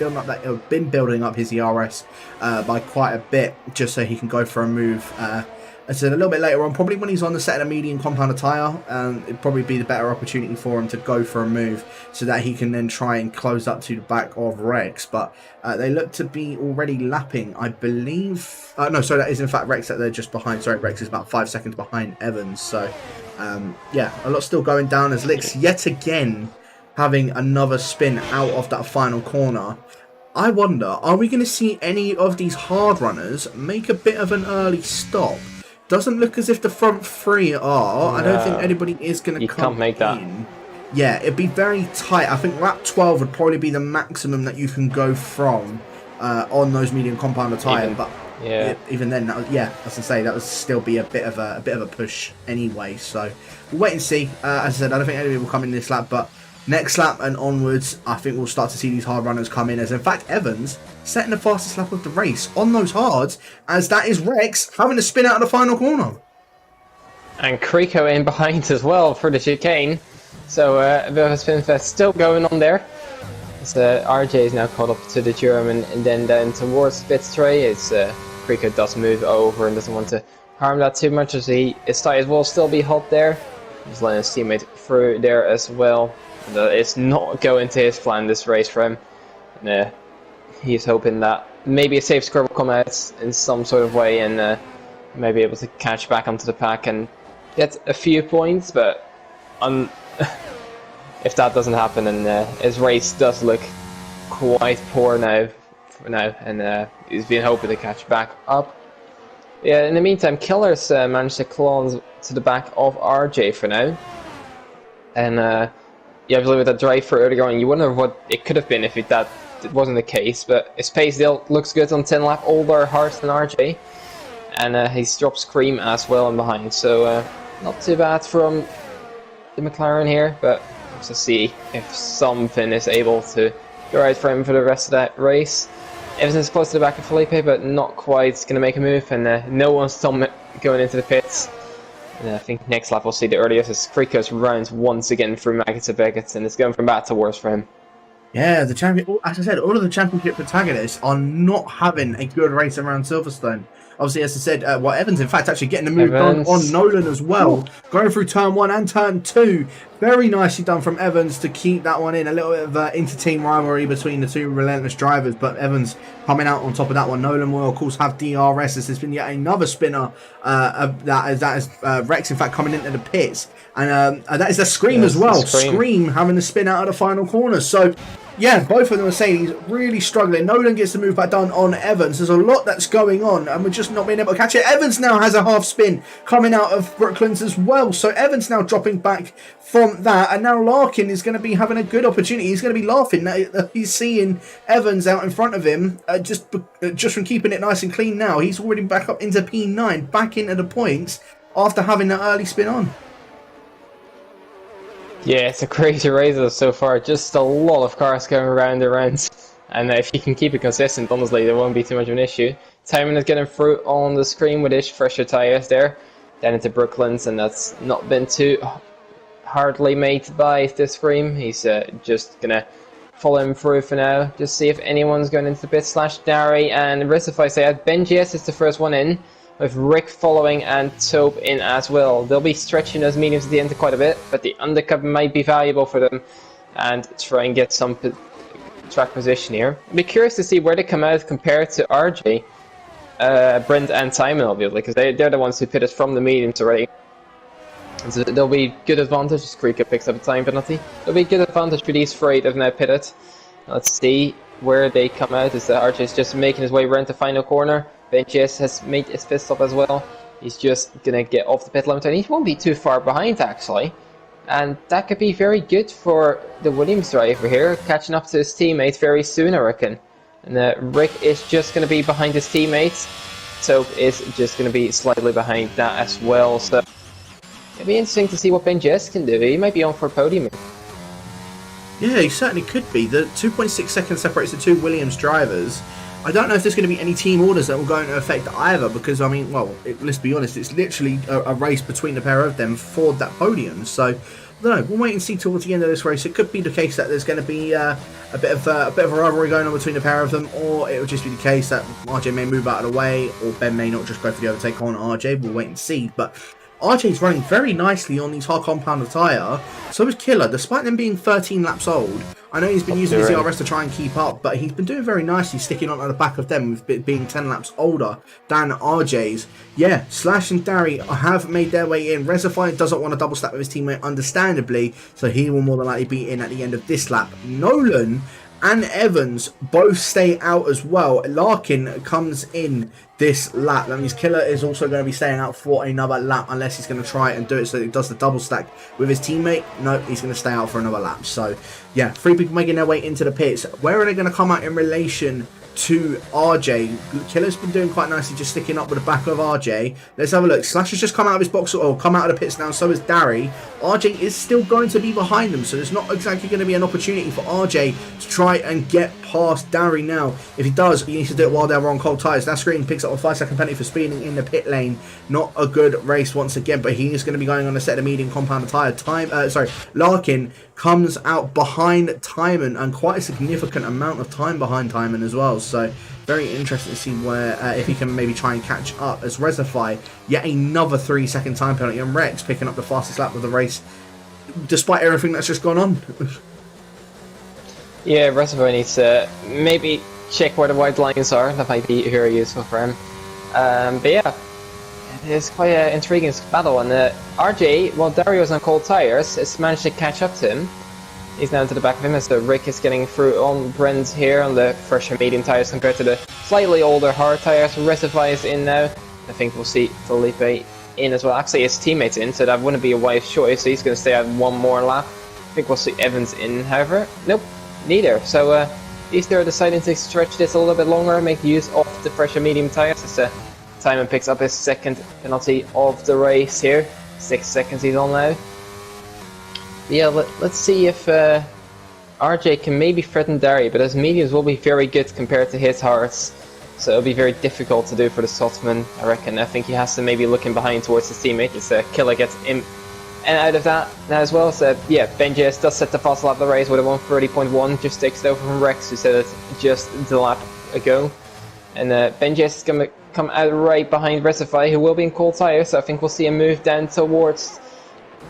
been building up his ERS by quite a bit, just so he can go for a move. I said a little bit later on, probably when he's on the set of a medium compounder tyre, it'd probably be the better opportunity for him to go for a move, so that he can then try and close up to the back of Rex. But they look to be already lapping, I believe. No, sorry, that is in fact Rex that they're just behind. Sorry, Rex is about 5 seconds behind Evans. So yeah, a lot still going down as Licks yet again having another spin out of that final corner. I wonder, are we going to see any of these hard runners make a bit of an early stop? Doesn't look as if the front 3 are. I don't think anybody is going to come can't make that. in. Yeah, it'd be very tight. I think lap 12 would probably be the maximum that you can go from on those medium compounder tyre. But yeah, even then, as I say, that would still be a bit of a push anyway. So we'll wait and see. As I said, I don't think anybody will come in this lap, but next lap and onwards, I think we'll start to see these hard runners come in. As in fact, Evans setting the fastest lap of the race on those hards, as that is Rex having to spin out of the final corner. And Creco in behind as well for the chicane. So a bit of a spin fest still going on there. As RJ is now caught up to the German, and then down towards pits tray. It's Creco does move over and doesn't want to harm that too much, as his tyres will still be hot there. He's letting his teammate through there as well. And, it's not going to his plan this race for him. And, he's hoping that maybe a safe score will come out in some sort of way, and may be able to catch back onto the pack and get a few points. But if that doesn't happen, then his race does look quite poor now. And he's been hoping to catch back up. Yeah, in the meantime, Killers managed to claw to the back of RJ for now. And yeah, I believe with that drive for earlier on, you wonder what it could have been if it wasn't the case. But his pace still looks good on 10 lap, older harder than RJ. And he's dropped Scream as well in behind. So not too bad from the McLaren here, but let's just see if something is able to go right for him for the rest of that race. Evans is close to the back of Felipe, but not quite going to make a move, and no one's still going into the pits. And I think next lap we'll see the earliest as Creco's rounds once again through Maggots to Beckett, and it's going from bad to worse for him. Yeah, the champion. As I said, all of the championship protagonists are not having a good race around Silverstone. Obviously, as I said, Evans, in fact, actually getting the move done on Nolan as well. Going through turn 1 and turn 2. Very nicely done from Evans to keep that one in. A little bit of inter-team rivalry between the two relentless drivers, but Evans coming out on top of that one. Nolan will, of course, have DRS. This has been yet another spinner. That is Rex, in fact, coming into the pits. And that is a Scream as well. Scream having the spin out of the final corner. So, yeah, both of them are saying he's really struggling. Nolan gets the move back done on Evans. There's a lot that's going on, and we're just not being able to catch it. Evans now has a half spin coming out of Brooklands as well. So Evans now dropping back from that, and now Larkin is going to be having a good opportunity. He's going to be laughing. He's seeing Evans out in front of him just from keeping it nice and clean now. He's already back up into P9, back into the points after having that early spin on. Yeah, it's a crazy race so far. Just a lot of cars going around and if you can keep it consistent, honestly, there won't be too much of an issue. Timon is getting through on the screen with his fresher tyres there, down into Brooklands, and that's not been too hardly made by this Scream. He's just gonna follow him through for now. Just see if anyone's going into the pit / Dari and Risify say out. BenGS is the first one in, with Rick following and Taupe in as well. They'll be stretching those mediums at the end quite a bit, but the undercut might be valuable for them and try and get some track position here. I'd be curious to see where they come out compared to RJ, Brent and Timon, obviously, because they're the ones who pitted from the mediums already. So there'll be good advantage. Skrika picks up a time penalty. There'll be good advantage for these three that have now pitted. Let's see where they come out. As RJ is just making his way around the final corner. BenGS has made his pit stop as well. He's just gonna get off the pit limit, and he won't be too far behind actually. And that could be very good for the Williams driver here, catching up to his teammate very soon, I reckon. And Rick is just gonna be behind his teammates. Taupe is just gonna be slightly behind that as well. So it'll be interesting to see what BenGS can do. He might be on for a podium. Yeah, he certainly could be. The 2.6 seconds separates the two Williams drivers. I don't know if there's going to be any team orders that will go into effect either, because, I mean, well, let's be honest, it's literally a race between the pair of them for that podium. So, I don't know, we'll wait and see towards the end of this race. It could be the case that there's going to be a bit of a rivalry going on between the pair of them, or it will just be the case that RJ may move out of the way, or Ben may not just go for the overtake on RJ. We'll wait and see. But RJ's running very nicely on these hard compound tyre. So is Killer, despite them being 13 laps old. I know he's been using his DRS to try and keep up, but he's been doing very nicely, sticking on at the back of them with being 10 laps older than RJ's. Yeah, Slash and Dari have made their way in. Resify doesn't want to double stack with his teammate, understandably, so he will more than likely be in at the end of this lap. Nolan and Evans both stay out as well. Larkin comes in this lap. That means Killer is also going to be staying out for another lap, unless he's going to try and do it so that he does the double stack with his teammate. No, he's going to stay out for another lap. So, yeah, three people making their way into the pits. Where are they going to come out in relation to RJ? Killer's been doing quite nicely, just sticking up with the back of RJ. Let's have a look. Slash has just come out of his box, or come out of the pits now, so is Dari. RJ is still going to be behind them, so there's not exactly going to be an opportunity for RJ to try and get past Dari now. If he does, he needs to do it while they're on cold tyres. That screen picks up a 5-second penalty for speeding in the pit lane. Not a good race once again, but he is going to be going on a set of medium compound tyre. Larkin comes out behind Timon, and quite a significant amount of time behind Timon as well. So very interesting to see where if he can maybe try and catch up, as Resify yet another 3-second time penalty, and Rex picking up the fastest lap of the race despite everything that's just gone on. Yeah, Resify needs to maybe check where the white lines are. That might be very useful for him. But yeah, it's quite an intriguing battle, and RJ, while Dario's on cold tyres, has managed to catch up to him. He's down to the back of him, as Rick is getting through on Brent here on the fresher medium tyres compared to the slightly older hard tyres. Resify is in now. I think we'll see Felipe in as well. Actually, his teammate's in, so that wouldn't be a wise choice, so he's going to stay out one more lap. I think we'll see Evans in, however. Nope, neither. So these two are deciding to stretch this a little bit longer, make use of the fresher medium tyres. As Timon picks up his second penalty of the race here. 6 seconds he's on now. Yeah, let's see if RJ can maybe threaten Dari, but his mediums will be very good compared to his hards. So it'll be very difficult to do for the Scotsman, I reckon. I think he has to maybe look in behind towards his teammate as Killer gets in and out of that now as well. So yeah, BenGS does set the fast lap of the race with a 1:30.1, just takes it over from Rex, who said it just the lap ago. And BenGS is going to come out right behind Recify, who will be in cold tires. So I think we'll see a move down towards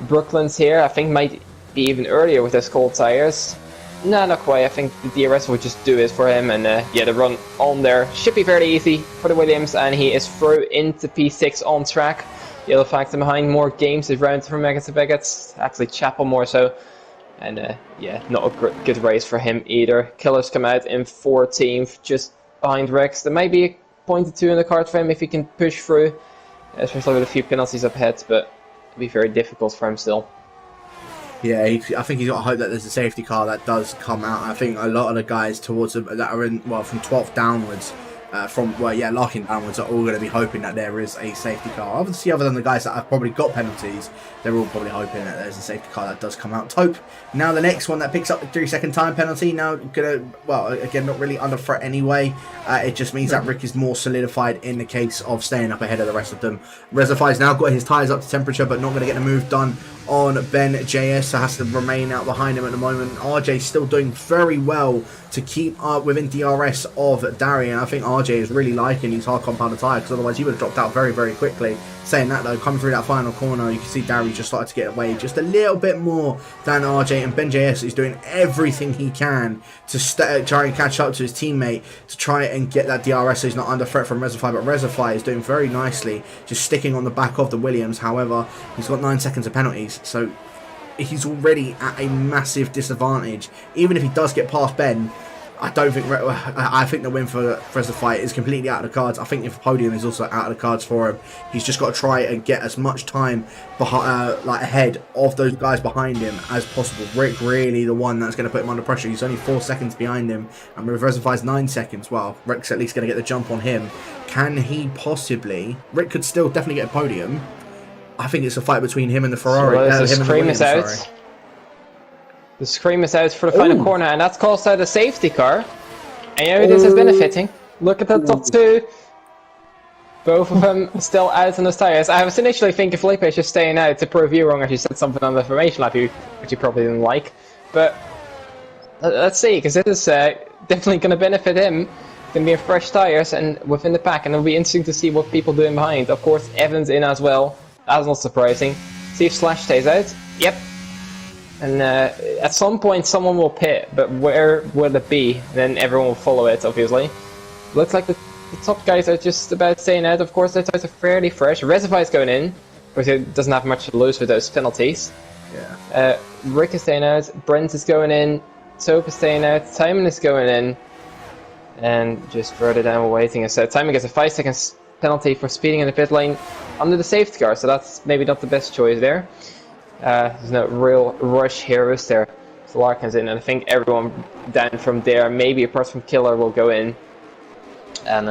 Brooklands here. I think might be even earlier with those cold tires. No, not quite. I think the DRS will just do it for him, and yeah, the run on there should be fairly easy for the Williams, and he is through into P6 on track. Yellow Factor behind, more games this round from Megan to Beckett, actually Chapel more so. And yeah, not a good race for him either. Killers come out in 14th, just behind Rex. There might be a point or two in the card for him if he can push through, especially with a few penalties up ahead, but it'll be very difficult for him still. Yeah, I think he's got to hope that there's a safety car that does come out. I think a lot of the guys towards that are in, well, from 12th downwards, Larkin downwards, are all going to be hoping that there is a safety car. Obviously, other than the guys that have probably got penalties, they're all probably hoping that there's a safety car that does come out. Taupe, now the next one that picks up the 3-second time penalty, now gonna, well, again, not really under threat anyway. It just means that Rick is more solidified in the case of staying up ahead of the rest of them. Resify's now got his tyres up to temperature, but not going to get the move done on Ben JS, so has to remain out behind him at the moment. RJ still doing very well to keep up within DRS of Darian. I think RJ is really liking his hard compounded tyre, because otherwise he would have dropped out very, very quickly. Saying that though, coming through that final corner, you can see Darian just started to get away just a little bit more than RJ, and Ben JS is doing everything he can to try and catch up to his teammate, to try and get that DRS so he's not under threat from Resify, but Resify is doing very nicely, just sticking on the back of the Williams. However, he's got 9 seconds of penalties, so he's already at a massive disadvantage. Even if he does get past Ben, I think the win for Resify is completely out of the cards. I think if podium is also out of the cards for him, he's just got to try and get as much time behind, ahead of those guys behind him as possible. Rick really the one that's going to put him under pressure. He's only 4 seconds behind him, and with Resify's 9 seconds, well, Rick's at least going to get the jump on him. Can he possibly? Rick could still definitely get a podium. I think it's a fight between him and the Ferrari. So the Scream is out. Sorry. The Scream is out for the final corner, and that's caused out a safety car. And you know this is benefiting. Look at the top two. Both of them still out on the tyres. I was initially thinking Felipe is just staying out to prove you wrong, as you said something on the formation lap, which you probably didn't like. But let's see, because this is definitely going to benefit him. Going to be in fresh tyres and within the pack, and it'll be interesting to see what people do in behind. Of course, Evans in as well. That's not surprising. See if Slash stays out. Yep. And at some point someone will pit, but where will it be? Then everyone will follow it, obviously. Looks like the top guys are just about staying out. Of course, their tyres are fairly fresh. Resify is going in, because he doesn't have much to lose with those penalties. Yeah. Rick is staying out. Brent is going in. Taupe is staying out. Timon is going in. And just further down, we're waiting. So Timon gets a 5 seconds penalty for speeding in the pit lane under the safety car, so that's maybe not the best choice there. There's no real rush here, is there? So Larkin's in, and I think everyone down from there, maybe apart from Killer, will go in. And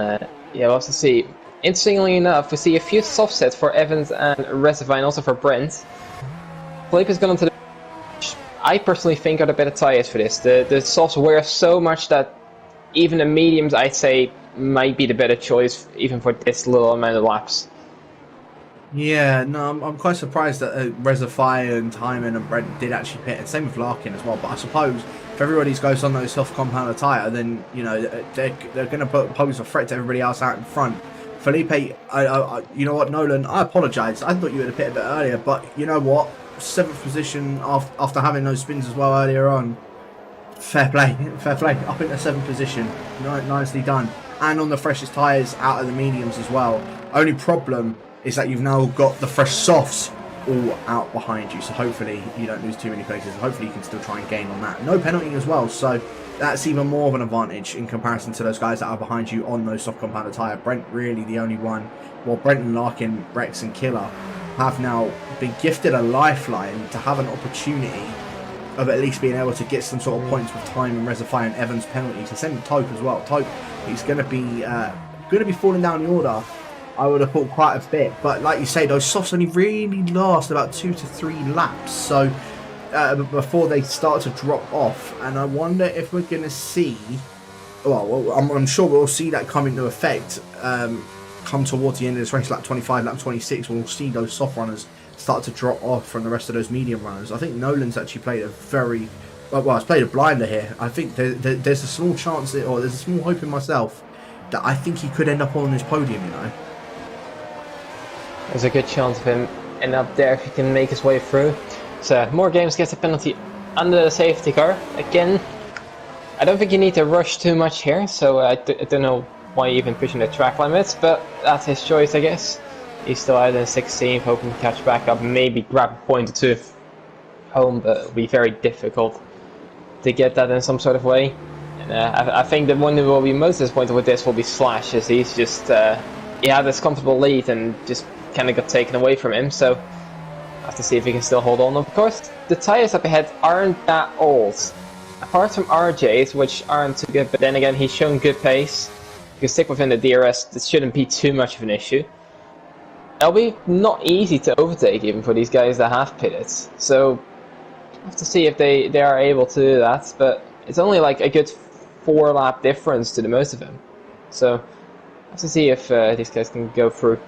yeah, we'll also see. Interestingly enough, we see a few soft sets for Evans and Resify, and also for Brent. Felipe has gone onto the... I personally think are the better tyres for this. The softs wear so much that even the mediums, I'd say, might be the better choice, even for this little amount of laps. Yeah, no, I'm quite surprised that Resify and Timon and Brent did actually pit, and same with Larkin as well. But I suppose if everybody goes on those soft compounded tyre, then you know they're going to pose a threat to everybody else out in front. Felipe, you know what, Nolan, I apologise. I thought you would have pitted a bit earlier, but you know what, 7th position after having those spins as well earlier on. Fair play, fair play. Up in the 7th position, nicely done, and on the freshest tyres out of the mediums as well. Only problem is that you've now got the fresh softs all out behind you, so hopefully you don't lose too many places. Hopefully you can still try and gain on that. No penalty as well, so that's even more of an advantage in comparison to those guys that are behind you on those soft compounded tyre. Brent really the only one. Well, Brent and Larkin, Rex and Killer have now been gifted a lifeline to have an opportunity of at least being able to get some sort of points with time and Resify and Evans penalties. The same with Taupe as well. Taupe, he's going to be falling down the order, I would have thought, quite a bit, but like you say, those softs only really last about 2 to 3 laps, so before they start to drop off. And I wonder if we're going to see, well, I'm sure we'll see that come into effect come towards the end of this race, lap 25, lap 26. We'll see those soft runners start to drop off from the rest of those medium runners. I think Nolan's actually played a very well, it's played a blinder here. I think there's a small chance, or there's a small hope in myself that I think he could end up on this podium, you know. There's a good chance of him ending up there if he can make his way through. So more games gets a penalty under the safety car. Again, I don't think you need to rush too much here, so I don't know why you're even pushing the track limits, but that's his choice, I guess. He's still out in 16th, hoping to catch back up, maybe grab a point or two home, but it'll be very difficult to get that in some sort of way. And I think the one who will be most disappointed with this will be Slash, as he's just he had this comfortable lead and just kind of got taken away from him. So I have to see if he can still hold on. Of course, the tyres up ahead aren't that old, apart from RJ's, which aren't too good. But then again, he's shown good pace. If you stick within the DRS, this shouldn't be too much of an issue. It'll be not easy to overtake even for these guys that have pitted. So I have to see if they are able to do that. But it's only like a good 4-lap difference to the most of them. So I have to see if these guys can go through.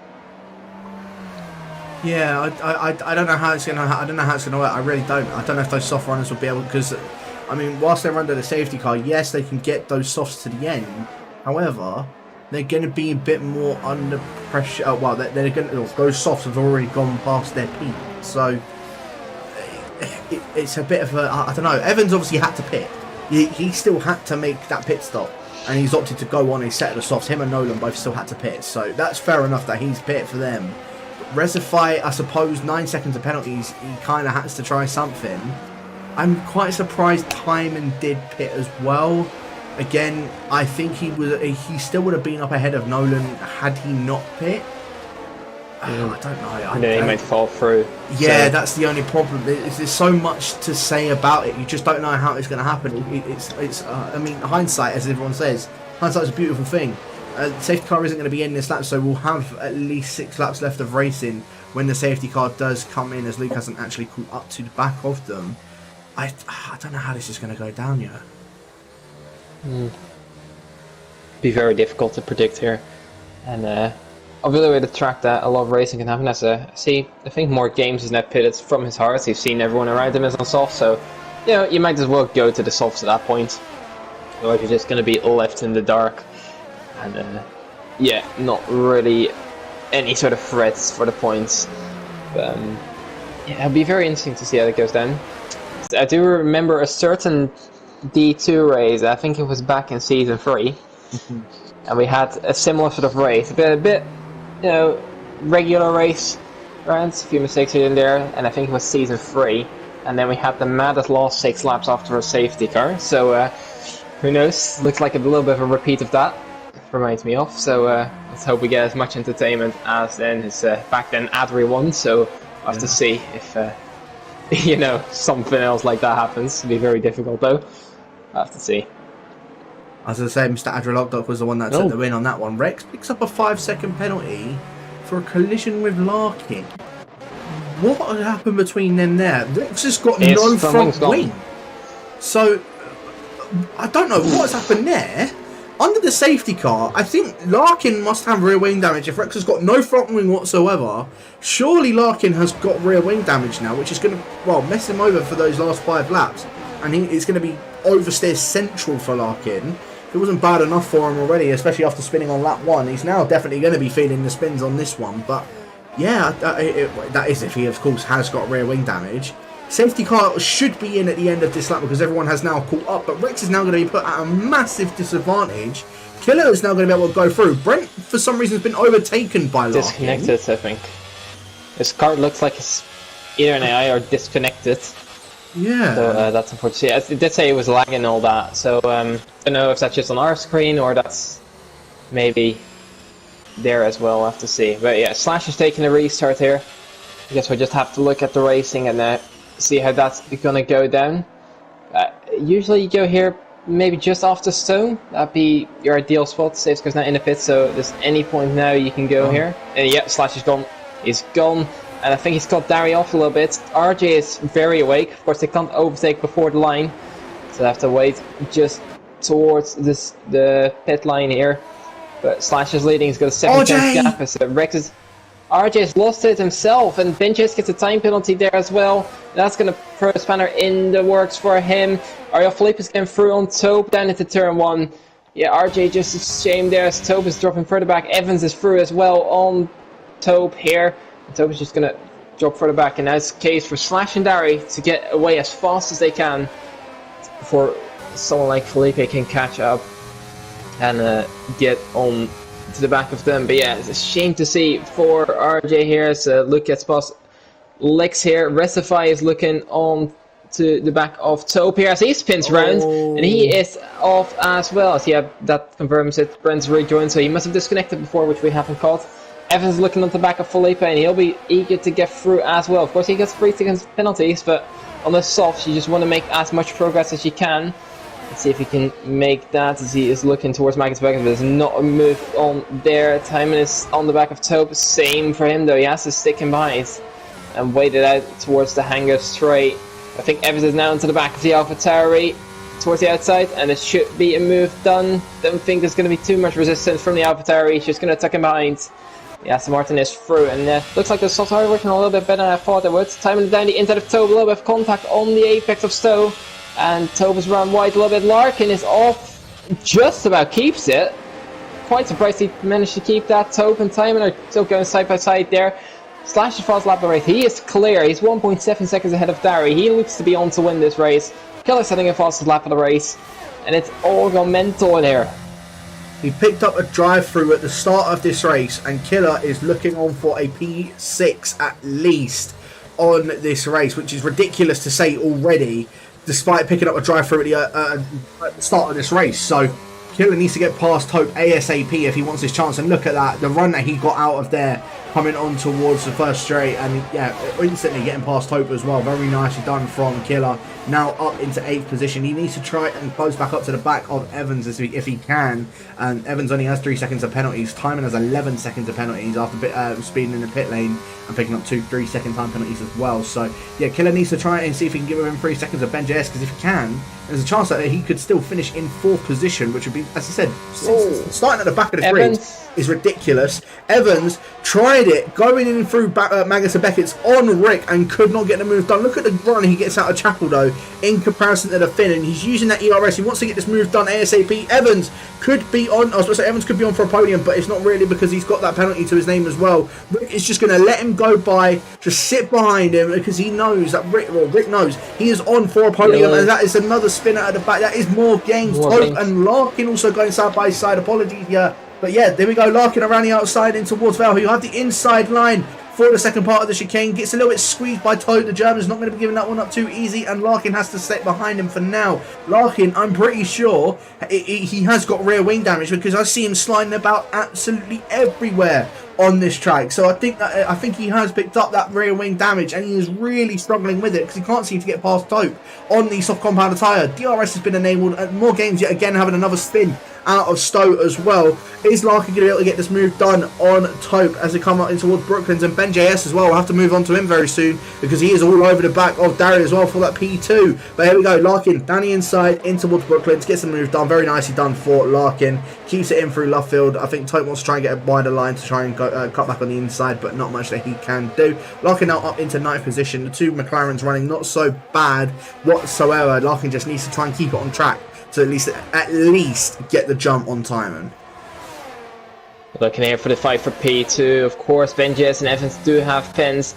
Yeah, I don't know how it's gonna. I don't know how it's gonna work. I really don't. I don't know if those soft runners will be able, because I mean, whilst they're under the safety car, yes, they can get those softs to the end. However, they're going to be a bit more under pressure. Well, they're going to, those softs have already gone past their peak, so it's a bit of a. I don't know. Evans obviously had to pit. He still had to make that pit stop, and he's opted to go on a set of the softs. Him and Nolan both still had to pit, so that's fair enough that he's pit for them. Resify, I suppose, 9 seconds of penalties. He kind of has to try something. I'm quite surprised Timon did pit as well. Again, I think he still would have been up ahead of Nolan had he not pit. I don't know. Then he might fall through. Yeah, so. That's the only problem. There's so much to say about it. You just don't know how it's going to happen. I mean, hindsight, as everyone says, hindsight's a beautiful thing. Safety car isn't going to be in this lap, so we'll have at least 6 laps left of racing when the safety car does come in, as Luke hasn't actually caught up to the back of them. I don't know how this is going to go down yet. Be very difficult to predict here, and obviously with the track that a lot of racing can happen. I think more games is net pitted from his heart. He's seen everyone around him is on soft, so you know you might as well go to the softs at that point. Otherwise, you're just going to be left in the dark. And yeah, not really any sort of threats for the points. But yeah, it'll be very interesting to see how it goes down. I do remember a certain D2 race, I think it was back in season 3, and we had a similar sort of race, a bit, you know, regular race rounds, a few mistakes here and there, and I think it was season 3, and then we had the maddest last 6 laps after a safety car. So who knows? Looks like a little bit of a repeat of that. Reminds me of, so let's hope we get as much entertainment as then his back then Adri won. So I'll have to see if you know, something else like that happens. It'll be very difficult though. I'll have to see. As I say, Mr. Adri Lockdock was the one that took the win on that one. Rex picks up a 5-second penalty for a collision with Larkin. What happened between them there? Rex has got no front wing, so I don't know what's happened there. Under the safety car, I think Larkin must have rear wing damage. If Rex has got no front wing whatsoever, surely Larkin has got rear wing damage now, which is going to, well, mess him over for those last 5 laps. And it's going to be oversteer central for Larkin. If it wasn't bad enough for him already, especially after spinning on lap 1, he's now definitely going to be feeling the spins on this one. But yeah, that is if he, of course, has got rear wing damage. Safety car should be in at the end of this lap because everyone has now caught up, but Rex is now going to be put at a massive disadvantage. Killer is now going to be able to go through. Brent, for some reason, has been overtaken by Larkin. Disconnected, I think. His car looks like it's either an AI or disconnected. Yeah. So that's unfortunate. It did say it was lagging and all that, so I don't know if that's just on our screen or that's maybe there as well. We'll have to see. But yeah, Slash is taking a restart here. I guess we'll just have to look at the racing and see how that's going to go down. Usually you go here maybe just after Stone. That'd be your ideal spot. Saves goes now in the pit, so there's any point now you can go here. And yeah, Slash is gone. He's gone. And I think he's got Dari off a little bit. RJ is very awake. Of course, they can't overtake before the line, so they have to wait just towards the pit line here. But Slash is leading. He's got a 7-10 gap. So Rex is... RJ's lost it himself, and Benches gets a time penalty there as well. That's going to throw a spanner in the works for him. Ariel Felipe is getting through on top, down into turn 1. Yeah, RJ just a shame there as Tope is dropping further back. Evans is through as well on Tope here. Tope is just going to drop further back, and now it's a case for Slash and Dari to get away as fast as they can before someone like Felipe can catch up and get on to the back of them. But yeah, it's a shame to see for RJ here as Luke gets past Lex here. Recify is looking on to the back of Tope here as he spins around, and he is off as well. So yeah, that confirms it. Brent's rejoined, so he must have disconnected before, which we haven't caught. Evans looking on the back of Felipe, and he'll be eager to get through as well. Of course, he gets 3 seconds penalties, but on the softs, you just want to make as much progress as you can. Let's see if he can make that as he is looking towards Magnus Beckett. There's not a move on there. Timon is on the back of Tope. Same for him, though. He has to stick him behind and wait it out towards the hangar straight. I think Evans is now into the back of the AlphaTauri towards the outside, and it should be a move done. Don't think there's going to be too much resistance from the AlphaTauri. He's just going to tuck him behind. Yeah, Aston Martin is through, and looks like the software working a little bit better than I thought it would. Timing down the inside of Tope, a little bit of contact on the apex of Stowe, and Tope is run wide a little bit. Larkin is off, just about keeps it. Quite surprised he managed to keep that. Tope and Timon are still going side by side there. Slash the fast lap of the race. He is clear. He's 1.7 seconds ahead of Dari. He looks to be on to win this race. Killer's setting a fastest lap of the race, and it's all gone mental in here. He picked up a drive-through at the start of this race, and Killer is looking on for a P6 at least on this race, which is ridiculous to say already, despite picking up a drive-through at the start of this race. So Killer needs to get past Tope ASAP if he wants his chance. And look at that, the run that he got out of there, coming on towards the first straight, and yeah, instantly getting past Tope as well. Very nicely done from Killer. Now up into 8th position. He needs to try and close back up to the back of Evans if he can. And Evans only has 3 seconds of penalties. Timon has 11 seconds of penalties after speeding in the pit lane and picking up 2-3 second time penalties as well. So yeah, Killer needs to try and see if he can give him 3 seconds of Ben JS, because if he can, there's a chance that he could still finish in 4th position, which would be, as I said, starting at the back of the grid is ridiculous. Evans tried it, going in through Magnus and Beckett's on Rick, and could not get the move done. Look at the run he gets out of Chapel, though, in comparison to the Finn, and he's using that ERS. He wants to get this move done ASAP. Evans could be on, I was going to say Evans could be on for a podium, but it's not really, because he's got that penalty to his name as well. Rick is just going to let him go by, just sit behind him, because he knows that Rick knows he is on for a podium, and that is another spinner at the back. That is more games. Tope and Larkin also going side by side. Apologies here. But yeah, there we go. Larkin around the outside in towards Val, who have the inside line for the second part of the chicane. Gets a little bit squeezed by Tope. The German's not going to be giving that one up too easy, and Larkin has to stay behind him for now. Larkin, I'm pretty sure he has got rear wing damage, because I see him sliding about absolutely everywhere on this track. So I think he has picked up that rear wing damage, and he is really struggling with it, because he can't seem to get past Tope on the soft compound tyre. DRS has been enabled, and more games yet again, having another spin out of Stowe as well. Is Larkin going to be able to get this move done on Tope as they come up in towards Brooklands? And Ben JS as well, we'll have to move on to him very soon, because he is all over the back of Dari as well for that P2. But here we go, Larkin down the inside in towards Brooklands, gets the move done. Very nicely done for Larkin. Keeps it in through Lovefield. I think Tope wants to try and get a wider line to try and go, cut back on the inside, but not much that he can do. Larkin now up into 9th position. The 2 McLarens running not so bad whatsoever. Larkin just needs to try and keep it on track to at least get the jump on Timon. Looking here for the fight for P2. Of course, Benjes and Evans do have pins,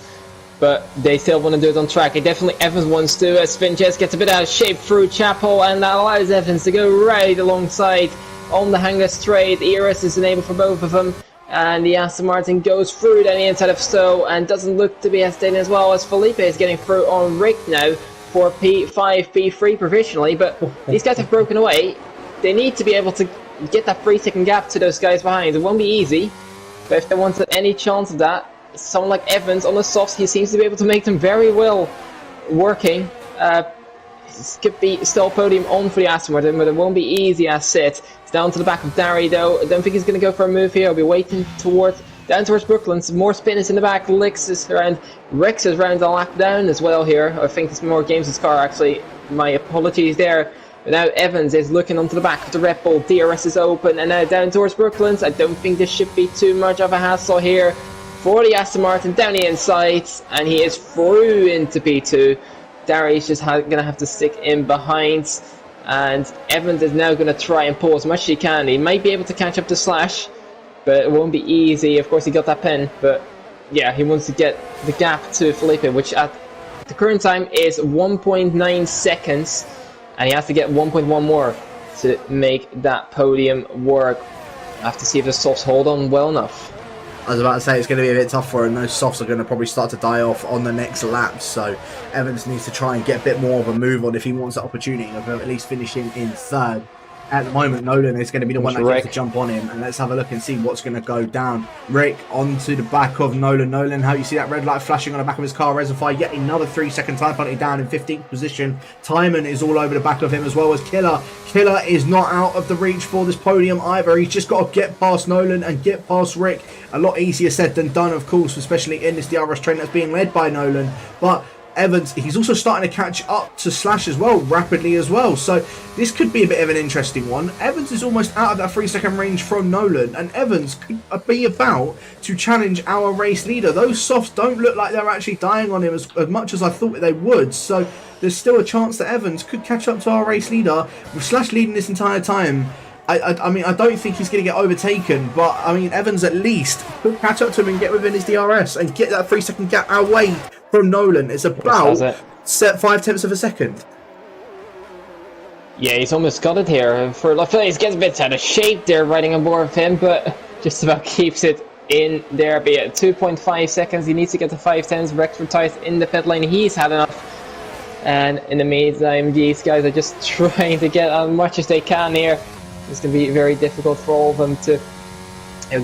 but they still want to do it on track. Definitely Evans wants to, as Benjes gets a bit out of shape through Chapel, and that allows Evans to go right alongside on the hangar straight. ERS is enabled for both of them, and the Aston Martin goes through down the inside of Stowe, and doesn't look to be hesitating as well, as Felipe is getting through on Rick now for P5, P3 provisionally. But these guys have broken away. They need to be able to get that 3 second gap to those guys behind. It won't be easy, but if they want any chance of that, someone like Evans on the softs, he seems to be able to make them very well working. This could be still a podium on for the Aston Martin, but it won't be easy as it. It's down to the back of Dari, though. I don't think he's going to go for a move here. I'll be waiting down towards Brooklyn. Some more spinners in the back. Lix is around. Rex is around the lap down as well here. I think it's more Games' car, actually. My apologies there. But now Evans is looking onto the back of the Red Bull. DRS is open, and now down towards Brooklands. I don't think this should be too much of a hassle here for the Aston Martin down the inside, and he is through into P2. Dari's just going to have to stick in behind, And Evans is now going to try and pull as much as he can. He might be able to catch up to Slash, but it won't be easy. Of course, he got that pin, but yeah, he wants to get the gap to Felipe, which at the current time is 1.9 seconds, and he has to get 1.1 more to make that podium work. I have to see if the softs hold on well enough. I was about to say it's going to be a bit tougher, and those softs are going to probably start to die off on the next lap. So Evans needs to try and get a bit more of a move on if he wants the opportunity of at least finishing in third. At the moment, Nolan is going to be the one that gets to jump on him, and let's have a look and see what's going to go down. Rick onto the back of Nolan. Nolan, how you see that red light flashing on the back of his car, Reservoir, yet another 3-second time penalty down in 15th position. Timon is all over the back of him as well as Killer. Killer is not out of the reach for this podium either. He's just got to get past Nolan and get past Rick. A lot easier said than done, of course, especially in this DRS train that's being led by Nolan. But Evans, he's also starting to catch up to Slash as well, rapidly as well. So this could be a bit of an interesting one. Evans is almost out of that 3-second range from Nolan, and Evans could be about to challenge our race leader. Those softs don't look like they're actually dying on him as much as I thought they would. So there's still a chance that Evans could catch up to our race leader with Slash leading this entire time. I mean, I don't think he's going to get overtaken, but I mean, Evans at least could catch up to him and get within his DRS and get that 3-second gap away from Nolan. It's about set 0.5 of a second. Yeah, he's almost got it here. For he gets a bit out of shape there, riding on board of him, but just about keeps it in there. But yeah, 2.5 seconds. He needs to get to 5.10s. Rectified in the pit lane. He's had enough. And in the meantime, these guys are just trying to get as much as they can here. It's going to be very difficult for all of them to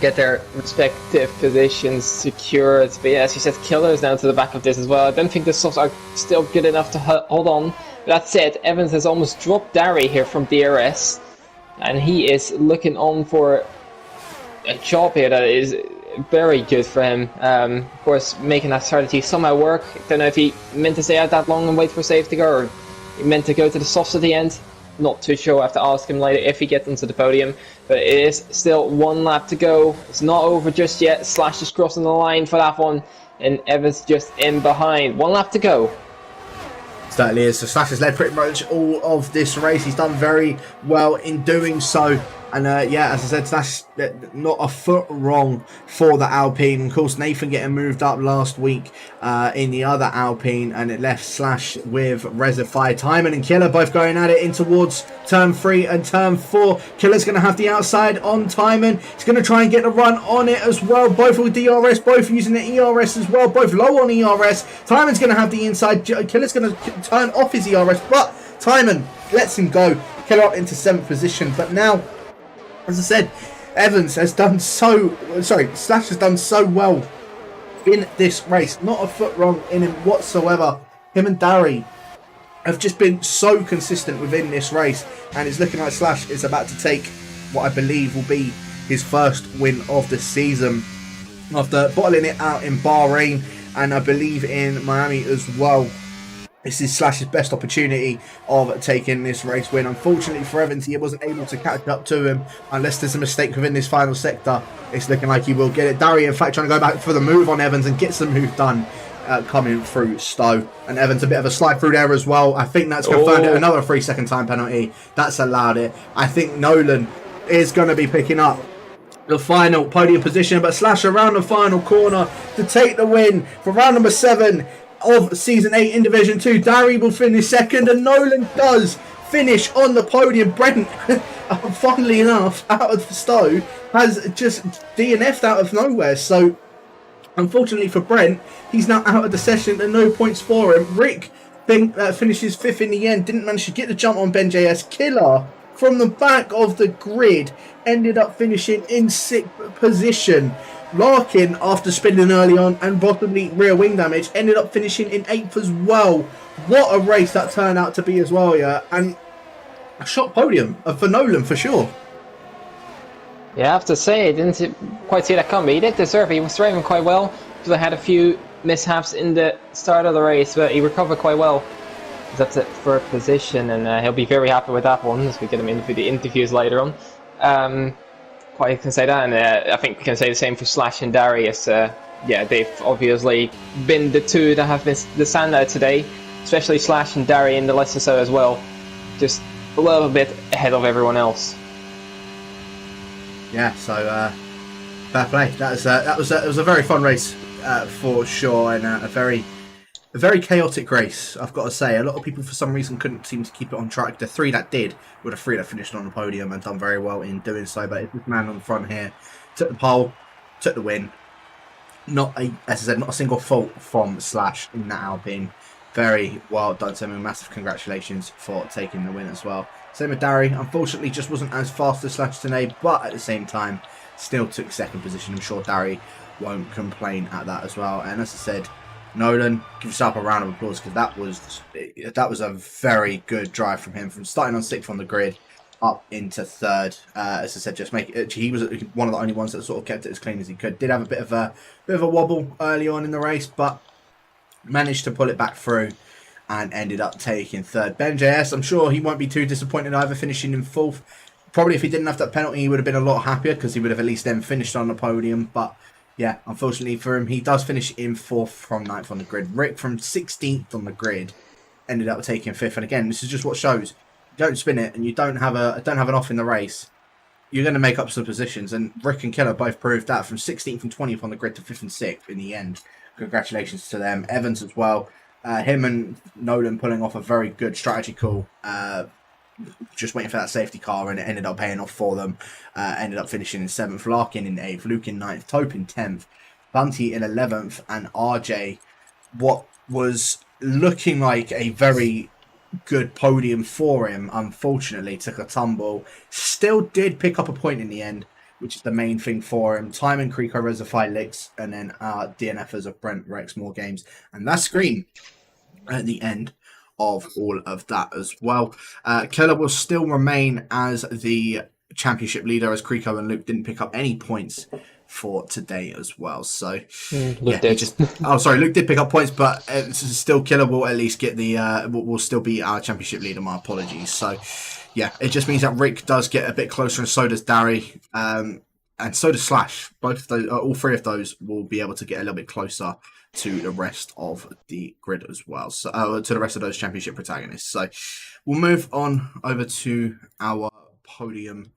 get their respective positions secured. But yeah, as you said, Killer is down to the back of this as well. I don't think the softs are still good enough to hold on. But that said, Evans has almost dropped Dari here from DRS. And he is looking on for a job here that is very good for him. Of course, making that strategy somehow work. Don't know if he meant to stay out that long and wait for safety car, or he meant to go to the softs at the end. Not too sure. I have to ask him later if he gets into the podium. But it is still one lap to go. It's not over just yet. Slash is crossing the line for that one. And Evans just in behind. 1 lap to go. Certainly is. So Slash has led pretty much all of this race. He's done very well in doing so. And yeah, as I said, Slash not a foot wrong for the Alpine. Of course, Nathan getting moved up last week in the other Alpine, and it left Slash with Reservoir. Timon and Killer both going at it in towards turn 3 and turn 4. Killer's going to have the outside on Timon. He's going to try and get a run on it as well. Both with DRS, both using the ERS as well, both low on ERS. Timon's going to have the inside. Killer's going to turn off his ERS, but Timon lets him go. Killer up into 7th position, but now, as I said, Evans has done Slash has done so well in this race. Not a foot wrong in him whatsoever. Him and Dari have just been so consistent within this race, and it's looking like Slash is about to take what I believe will be his first win of the season after bottling it out in Bahrain and I believe in Miami as well. This is Slash's best opportunity of taking this race win. Unfortunately for Evans, he wasn't able to catch up to him unless there's a mistake within this final sector. It's looking like he will get it. Dari, in fact, trying to go back for the move on Evans and gets the move done coming through Stowe. And Evans a bit of a slide through there as well. I think that's confirmed it. Another 3-second time penalty. That's allowed it. I think Nolan is going to be picking up the final podium position, but Slash around the final corner to take the win for round number 7 of Season 8 in Division 2. Dari will finish second, and Nolan does finish on the podium. Brent, funnily enough, out of Stowe, has just DNF'd out of nowhere. So, unfortunately for Brent, he's now out of the session and no points for him. Rick finishes 5th in the end, didn't manage to get the jump on Ben JS. Killer, from the back of the grid, ended up finishing in 6th position. Larkin, after spinning early on and possibly rear wing damage, ended up finishing in 8th as well. What a race that turned out to be as well, yeah. And a shot podium for Nolan for sure. Yeah, I have to say, I didn't quite see that coming. He did deserve it. He was driving quite well. Because I had a few mishaps in the start of the race, but he recovered quite well. He's up to 3rd position, and he'll be very happy with that one as we get him into the interviews later on. Quite can say that, and I think we can say the same for Slash and Darius. Yeah, they've obviously been the two that have been the standout today, especially Slash and Dari in the lesser so as well. Just a little bit ahead of everyone else. Yeah, so fair play. That was it was a very fun race for sure, and a very chaotic race. I've got to say, a lot of people for some reason couldn't seem to keep it on track. The three that did were the three that finished on the podium and done very well in doing so. But this man on the front here took the pole, took the win. Not a, as I said, not a single fault from Slash in that Alpine. Very well done to him. Massive congratulations for taking the win as well. Same with Dari. Unfortunately, just wasn't as fast as Slash today, but at the same time, still took second position. I'm sure Dari won't complain at that as well. And as I said, Nolan, give yourself a round of applause because that was a very good drive from him, from starting on sixth on the grid up into third. As I said, just make it. He was one of the only ones that sort of kept it as clean as he could. Did have a bit of a wobble early on in the race, but managed to pull it back through and ended up taking third. Ben JS, I'm sure he won't be too disappointed either, finishing in fourth. Probably if he didn't have that penalty, he would have been a lot happier because he would have at least then finished on the podium. But yeah, unfortunately for him, he does finish in fourth from ninth on the grid. Rick from 16th on the grid ended up taking fifth. And again, this is just what shows. You don't spin it and you don't have an off in the race, you're going to make up some positions. And Rick and Killer both proved that, from 16th and 20th on the grid to 5th and 6th in the end. Congratulations to them. Evans as well. Him and Nolan pulling off a very good strategy call. Just waiting for that safety car, and it ended up paying off for them. Ended up finishing in 7th, Larkin in 8th, Luke in 9th, Tope in 10th, Bunty in 11th, and RJ, what was looking like a very good podium for him, unfortunately took a tumble. Still did pick up a point in the end, which is the main thing for him. Time and Creeco Reservoir Licks, and then DNFers of Brent Rex More Games. And that's green at the end of all of that as well. Keller will still remain as the championship leader, as Creeco and Luke didn't pick up any points for today as well. So Luke did. Luke did pick up points, but still Killer will at least get the will still be our championship leader. My apologies. So yeah, it just means that Rick does get a bit closer, and so does Dari, and so does Slash. Both of those, all three of those, will be able to get a little bit closer to the rest of the grid as well. So to the rest of those championship protagonists. So we'll move on over to our podium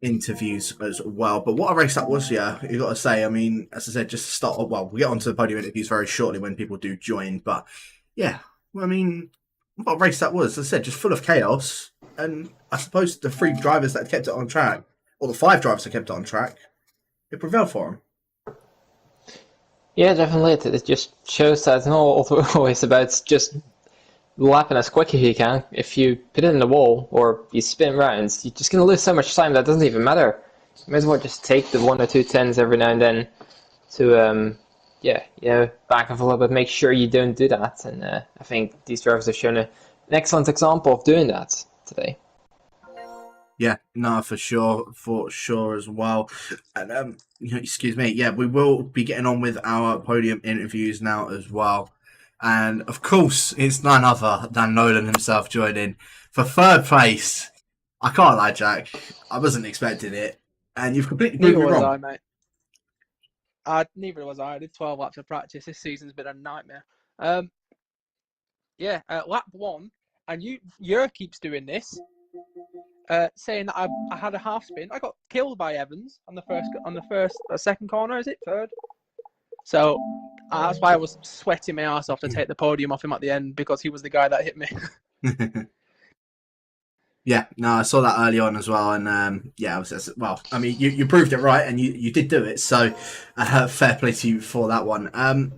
interviews as well. But what a race that was, yeah, you got to say. I mean, as I said, just to start, well, we'll get onto the podium interviews very shortly when people do join. But yeah, I mean, what a race that was. As I said, just full of chaos. And I suppose the three drivers that kept it on track, or the five drivers that kept it on track, it prevailed for them. Yeah, definitely. It just shows that it's not always about just lapping as quick as you can. If you put it in the wall or you spin rounds, you're just going to lose so much time that doesn't even matter. You might as well just take the 1 or 2 tens every now and then to, back off a little bit, make sure you don't do that. And I think these drivers have shown an excellent example of doing that today. Yeah, no, for sure as well. And excuse me, yeah, we will be getting on with our podium interviews now as well. And of course, it's none other than Nolan himself joining for third place. I can't lie, Jack. I wasn't expecting it, and you've completely proved me wrong. Neither was I, mate. Neither was I. I did 12 laps of practice. This season's been a nightmare. Lap 1, and Yer keeps doing this. Saying that I had a half spin. I got killed by Evans on the second corner. Is it third? So that's why I was sweating my ass off to take the podium off him at the end, because he was the guy that hit me. Yeah, no, I saw that early on as well, and I mean, you proved it right, and you did do it. So fair play to you for that one.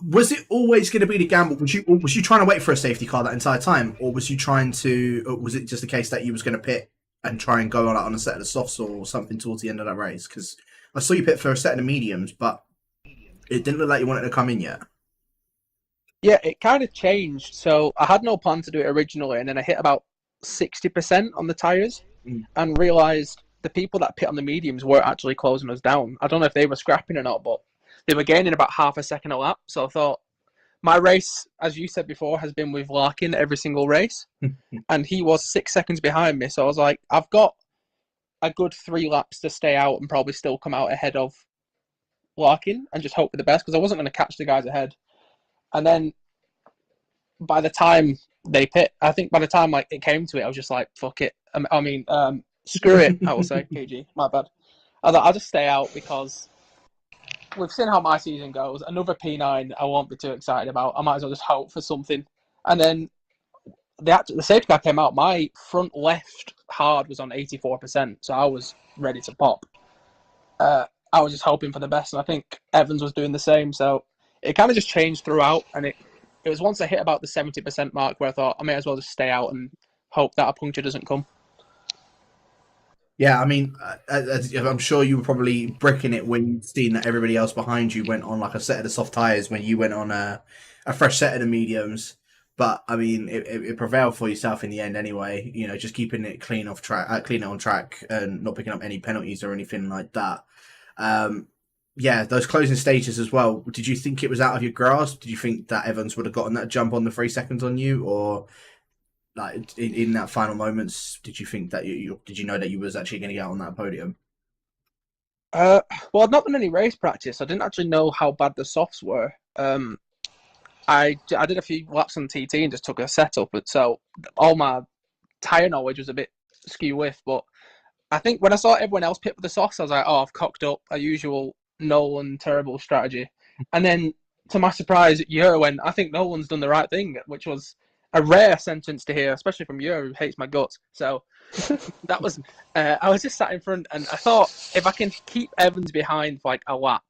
Was it always going to be the gamble? Was you trying to wait for a safety car that entire time, or was it just a case that you was going to pit and try and go on a set of the softs or something towards the end of that race? Because I saw you pit for a set of the mediums, but it didn't look like you wanted to come in yet. Yeah, it kind of changed. So I had no plan to do it originally, and then I hit about 60% on the tyres and realised the people that pit on the mediums weren't actually closing us down. I don't know if they were scrapping or not, but they were gaining about half a second a lap. So I thought, my race, as you said before, has been with Larkin every single race. And he was 6 seconds behind me. So I was like, I've got a good 3 laps to stay out and probably still come out ahead of Larkin and just hope for the best, because I wasn't going to catch the guys ahead. And then by the time they pit. I think by the time it came to it, I was just like, fuck it. Screw it. I will say, KG. My bad. I thought I'll just stay out because we've seen how my season goes. Another P9, I won't be too excited about. I might as well just hope for something. And then the safety car came out. My front left hard was on 84%, so I was ready to pop. I was just hoping for the best, and I think Evans was doing the same. So it kind of just changed throughout, and it was once I hit about the 70% mark where I thought I may as well just stay out and hope that a puncture doesn't come. Yeah, I mean, I'm sure you were probably bricking it when you'd seen that everybody else behind you went on like a set of the soft tyres when you went on a fresh set of the mediums. But I mean, it prevailed for yourself in the end anyway. You know, just keeping it clean on track, and not picking up any penalties or anything like that. Yeah, those closing stages as well. Did you think it was out of your grasp? Did you think that Evans would have gotten that jump on the 3 seconds on you, or like in that final moments, did you think that did you know that you was actually going to get on that podium? Well, I've not done any race practice. I didn't actually know how bad the softs were. I did a few laps on TT and just took a setup, but so all my tyre knowledge was a bit skew with. But I think when I saw everyone else pit for the softs, I was like, oh, I've cocked up a usual Nolan terrible strategy. And then to my surprise, Yer went, I think Nolan's done the right thing, which was a rare sentence to hear, especially from Yer, who hates my guts. So that was, I was just sat in front and I thought if I can keep Evans behind for like a lap,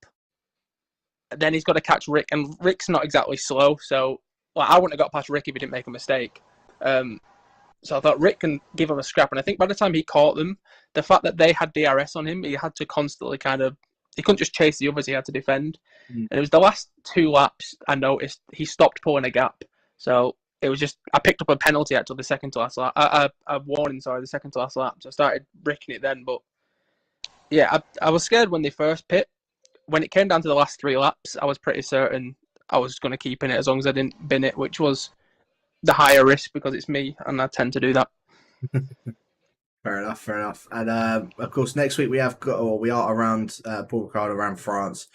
then he's got to catch Rick, and Rick's not exactly slow, so I wouldn't have got past Rick if he didn't make a mistake. So I thought Rick can give him a scrap, and I think by the time he caught them, the fact that they had DRS on him, he had to constantly he couldn't just chase the others, he had to defend. And it was the last 2 laps I noticed he stopped pulling a gap. So it was just, I picked up a penalty actually the second to last lap, a warning, sorry, the second to last lap. So I started bricking it then, but yeah, I was scared when they first pit. When it came down to the last 3 laps, I was pretty certain I was going to keep in it as long as I didn't bin it, which was the higher risk because it's me, and I tend to do that. Fair enough. And of course, next week we are around Paul Ricard around France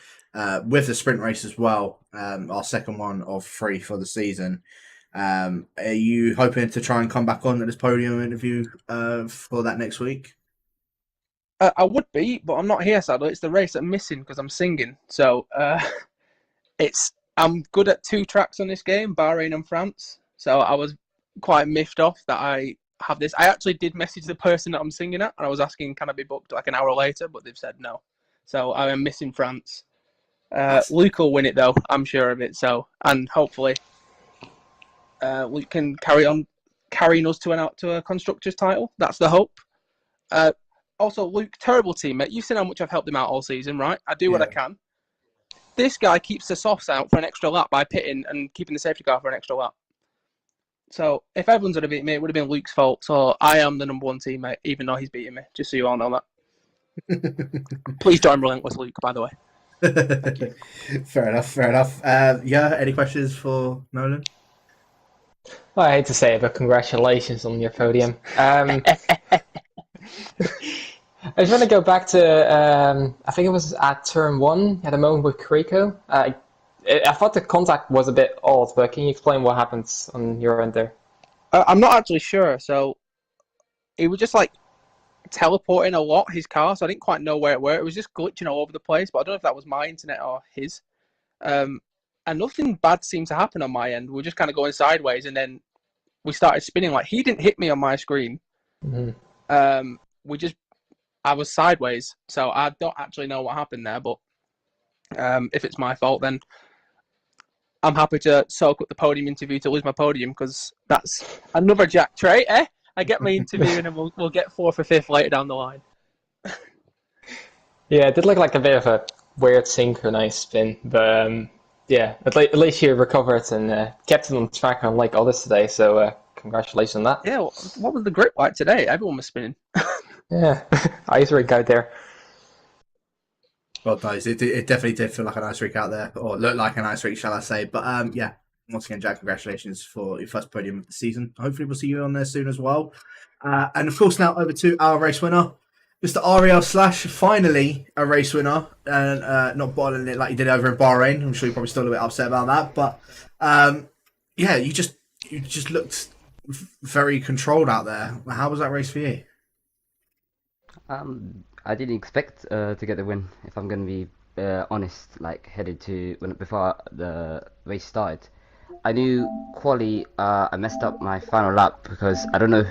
with the sprint race as well. Our second one of 3 for the season. Are you hoping to try and come back on at this podium interview for that next week? I would be, but I'm not here, sadly. It's the race I'm missing because I'm singing. So I'm good at 2 tracks on this game, Bahrain and France. So I was quite miffed off that I have this. I actually did message the person that I'm singing at, and I was asking, can I be booked like an hour later? But they've said no. So I am missing France. Luke will win it, though. I'm sure of it. So, and hopefully Luke can carry on carrying us to a constructor's title. That's the hope. Also, Luke, terrible teammate. You've seen how much I've helped him out all season, right? I do what I can. This guy keeps the softs out for an extra lap by pitting and keeping the safety car for an extra lap. So if Evans would have beaten me, it would have been Luke's fault. So I am the number 1 teammate, even though he's beating me, just so you all know that. Please join Relentless Luke, by the way. Thank you. Fair enough. Yeah, any questions for Nolan? Well, I hate to say it, but congratulations on your podium. I just want to go back to, I think it was at turn 1, at a moment with Kriko. I thought the contact was a bit odd, but can you explain what happened on your end there? I'm not actually sure. So it was just like teleporting a lot, his car, so I didn't quite know where it were. It was just glitching all over the place, but I don't know if that was my internet or his. And nothing bad seemed to happen on my end. We were just kind of going sideways, and then we started spinning. Like, he didn't hit me on my screen. Mm-hmm. I was sideways, so I don't actually know what happened there, but if it's my fault, then I'm happy to soak up the podium interview to lose my podium, because that's another Jack trait, eh? I get my interview and then we'll get 4th or 5th later down the line. Yeah, it did look like a bit of a weird synchronized spin, but yeah, at least you recovered and kept it on track unlike others today, so congratulations on that. Yeah, what was the grip like today? Everyone was spinning. Yeah, ice rig out there. Well, guys, it definitely did feel like an ice rink out there, or look like an ice rink, shall I say. But yeah, once again, Jack, congratulations for your first podium of the season. Hopefully we'll see you on there soon as well. And of course, now over to our race winner, Mr. Ariel Slash, finally a race winner, and not bottling it like you did over in Bahrain. I'm sure you're probably still a bit upset about that. But yeah, you you just looked very controlled out there. How was that race for you? I didn't expect to get the win. If I'm gonna be honest, like headed to when before the race started, I knew quali. I messed up my final lap because I don't know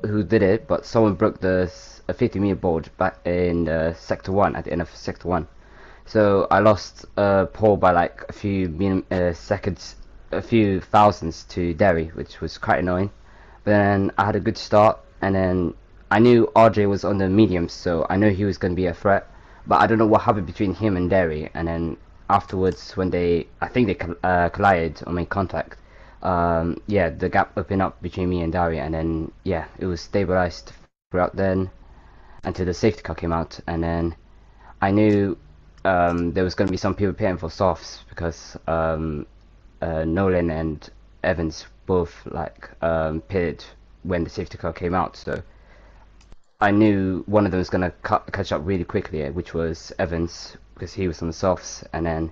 who did it, but someone broke a 50-meter board back in sector one at the end of sector one. So I lost pole by like a few seconds, a few thousands to Derry, which was quite annoying. But then I had a good start, and then I knew RJ was on the mediums, so I knew he was going to be a threat. But I don't know what happened between him and Derry, and then afterwards when I think they collided or made contact. Yeah, the gap opened up between me and Derry, and then yeah, it was stabilized throughout then until the safety car came out, and then I knew there was going to be some people paying for softs because Nolan and Evans both like pitted when the safety car came out, so I knew one of them was going to catch up really quickly, which was Evans because he was on the softs, and then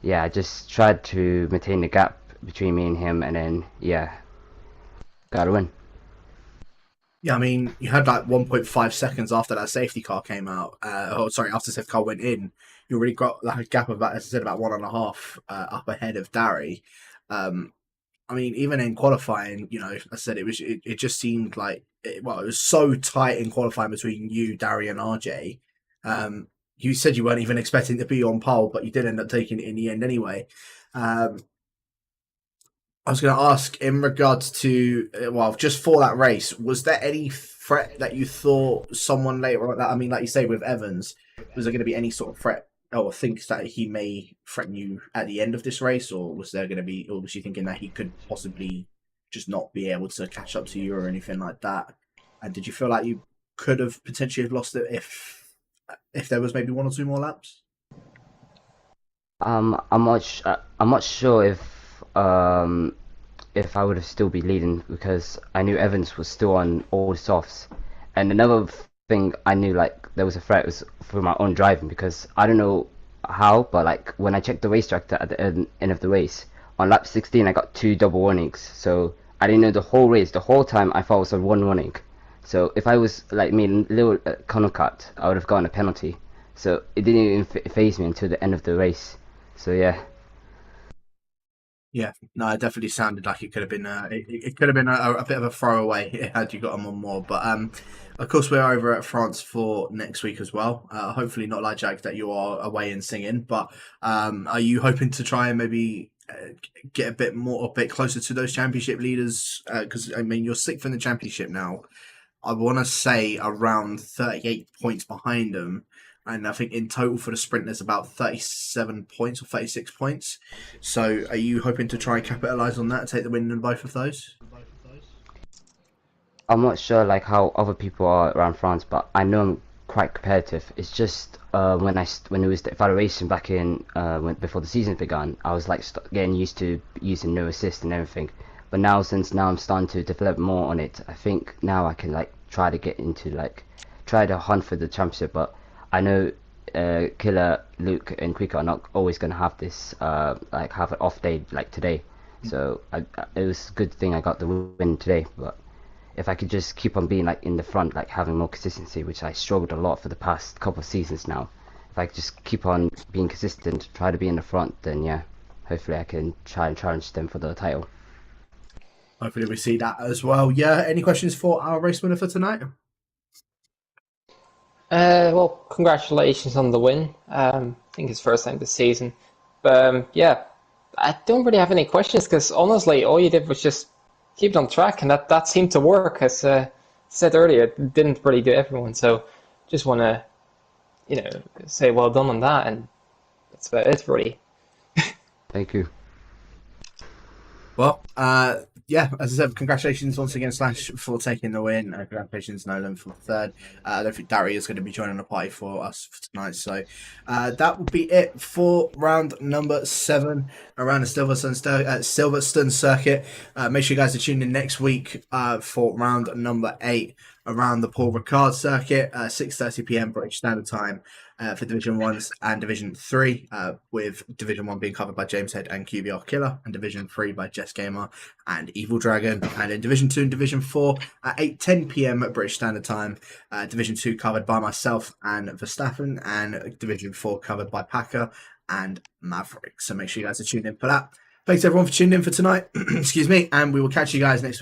yeah, I just tried to maintain the gap between me and him, and then yeah, got a win. Yeah, I mean, you had like 1.5 seconds after that safety car came out. After the safety car went in, you already got like a gap of about, as I said, about 1.5 up ahead of Darry. Um, I mean, even in qualifying, I said it just seemed like it was so tight in qualifying between you, Darry, and RJ. You said you weren't even expecting to be on pole, but you did end up taking it in the end anyway. Um, I was going to ask in regards to, just for that race, was there any threat that you thought someone later on, I mean, like you say with Evans, was there going to be any sort of threat or thinks that he may threaten you at the end of this race, or was you thinking that he could possibly just not be able to catch up to you or anything like that? And did you feel like you could have potentially have lost it if there was maybe one or two more laps? I'm not sure if I would have still be leading because I knew Evans was still on all the softs, and another thing I knew like there was a threat was for my own driving because I don't know how, but like when I checked the race tractor at the end of the race on lap 16, I got two double warnings, so I didn't know the whole race. The whole time I thought it was on one warning. So if I was like made a little corner cut, I would have gotten a penalty. So it didn't even phase me until the end of the race. So yeah. Yeah, no, it definitely sounded like it could have been it could have been a bit of a throwaway had you got them on more. But of course, we're over at France for next week as well. Hopefully, not like Jack that you are away and singing. But are you hoping to try and maybe get a bit closer to those championship leaders? Because I mean, you're sixth in the championship now. I want to say around 38 points behind them. And I think in total for the sprint, there's about 37 points or 36 points. So are you hoping to try and capitalise on that, take the win in both of those? I'm not sure like how other people are around France, but I know I'm quite competitive. It's just when it was the evaluation back in before the season began, I was like getting used to using no assist and everything. But since now I'm starting to develop more on it, I think now I can like try to get into like try to hunt for the championship. But I know Killer, Luke, and Quick are not always gonna have this like have an off day like today. So it was a good thing I got the win today. But if I could just keep on being like in the front, like having more consistency, which I struggled a lot for the past couple of seasons now. If I could just keep on being consistent, try to be in the front, then yeah, hopefully I can try and challenge them for the title. Hopefully we see that as well. Yeah, any questions for our race winner for tonight? Well, congratulations on the win. I think it's first time this season. But yeah, I don't really have any questions because honestly, all you did was just keep it on track, and that seemed to work. As said earlier, it didn't really do everyone. So just want to, say well done on that, and that's about it, really. Thank you. Well, yeah, as I said, congratulations once again, Slash, for taking the win. Congratulations, Nolan, for the third. I don't think Darry is going to be joining the party for us for tonight. So that will be it for round number 7 around the Silverstone circuit. Make sure you guys are tuning in next week for round number 8 around the Paul Ricard circuit, 6:30 p.m. British Standard Time for Division 1s and Division 3, with Division 1 being covered by James Head and QBR Killer, and Division 3 by Jess Gamer and Evil Dragon. And in Division 2 and Division 4 at 8:10 p.m. British Standard Time, Division 2 covered by myself and Verstappen, and Division 4 covered by Packer and Maverick. So make sure you guys are tuned in for that. Thanks everyone for tuning in for tonight. Excuse me, and we will catch you guys next week.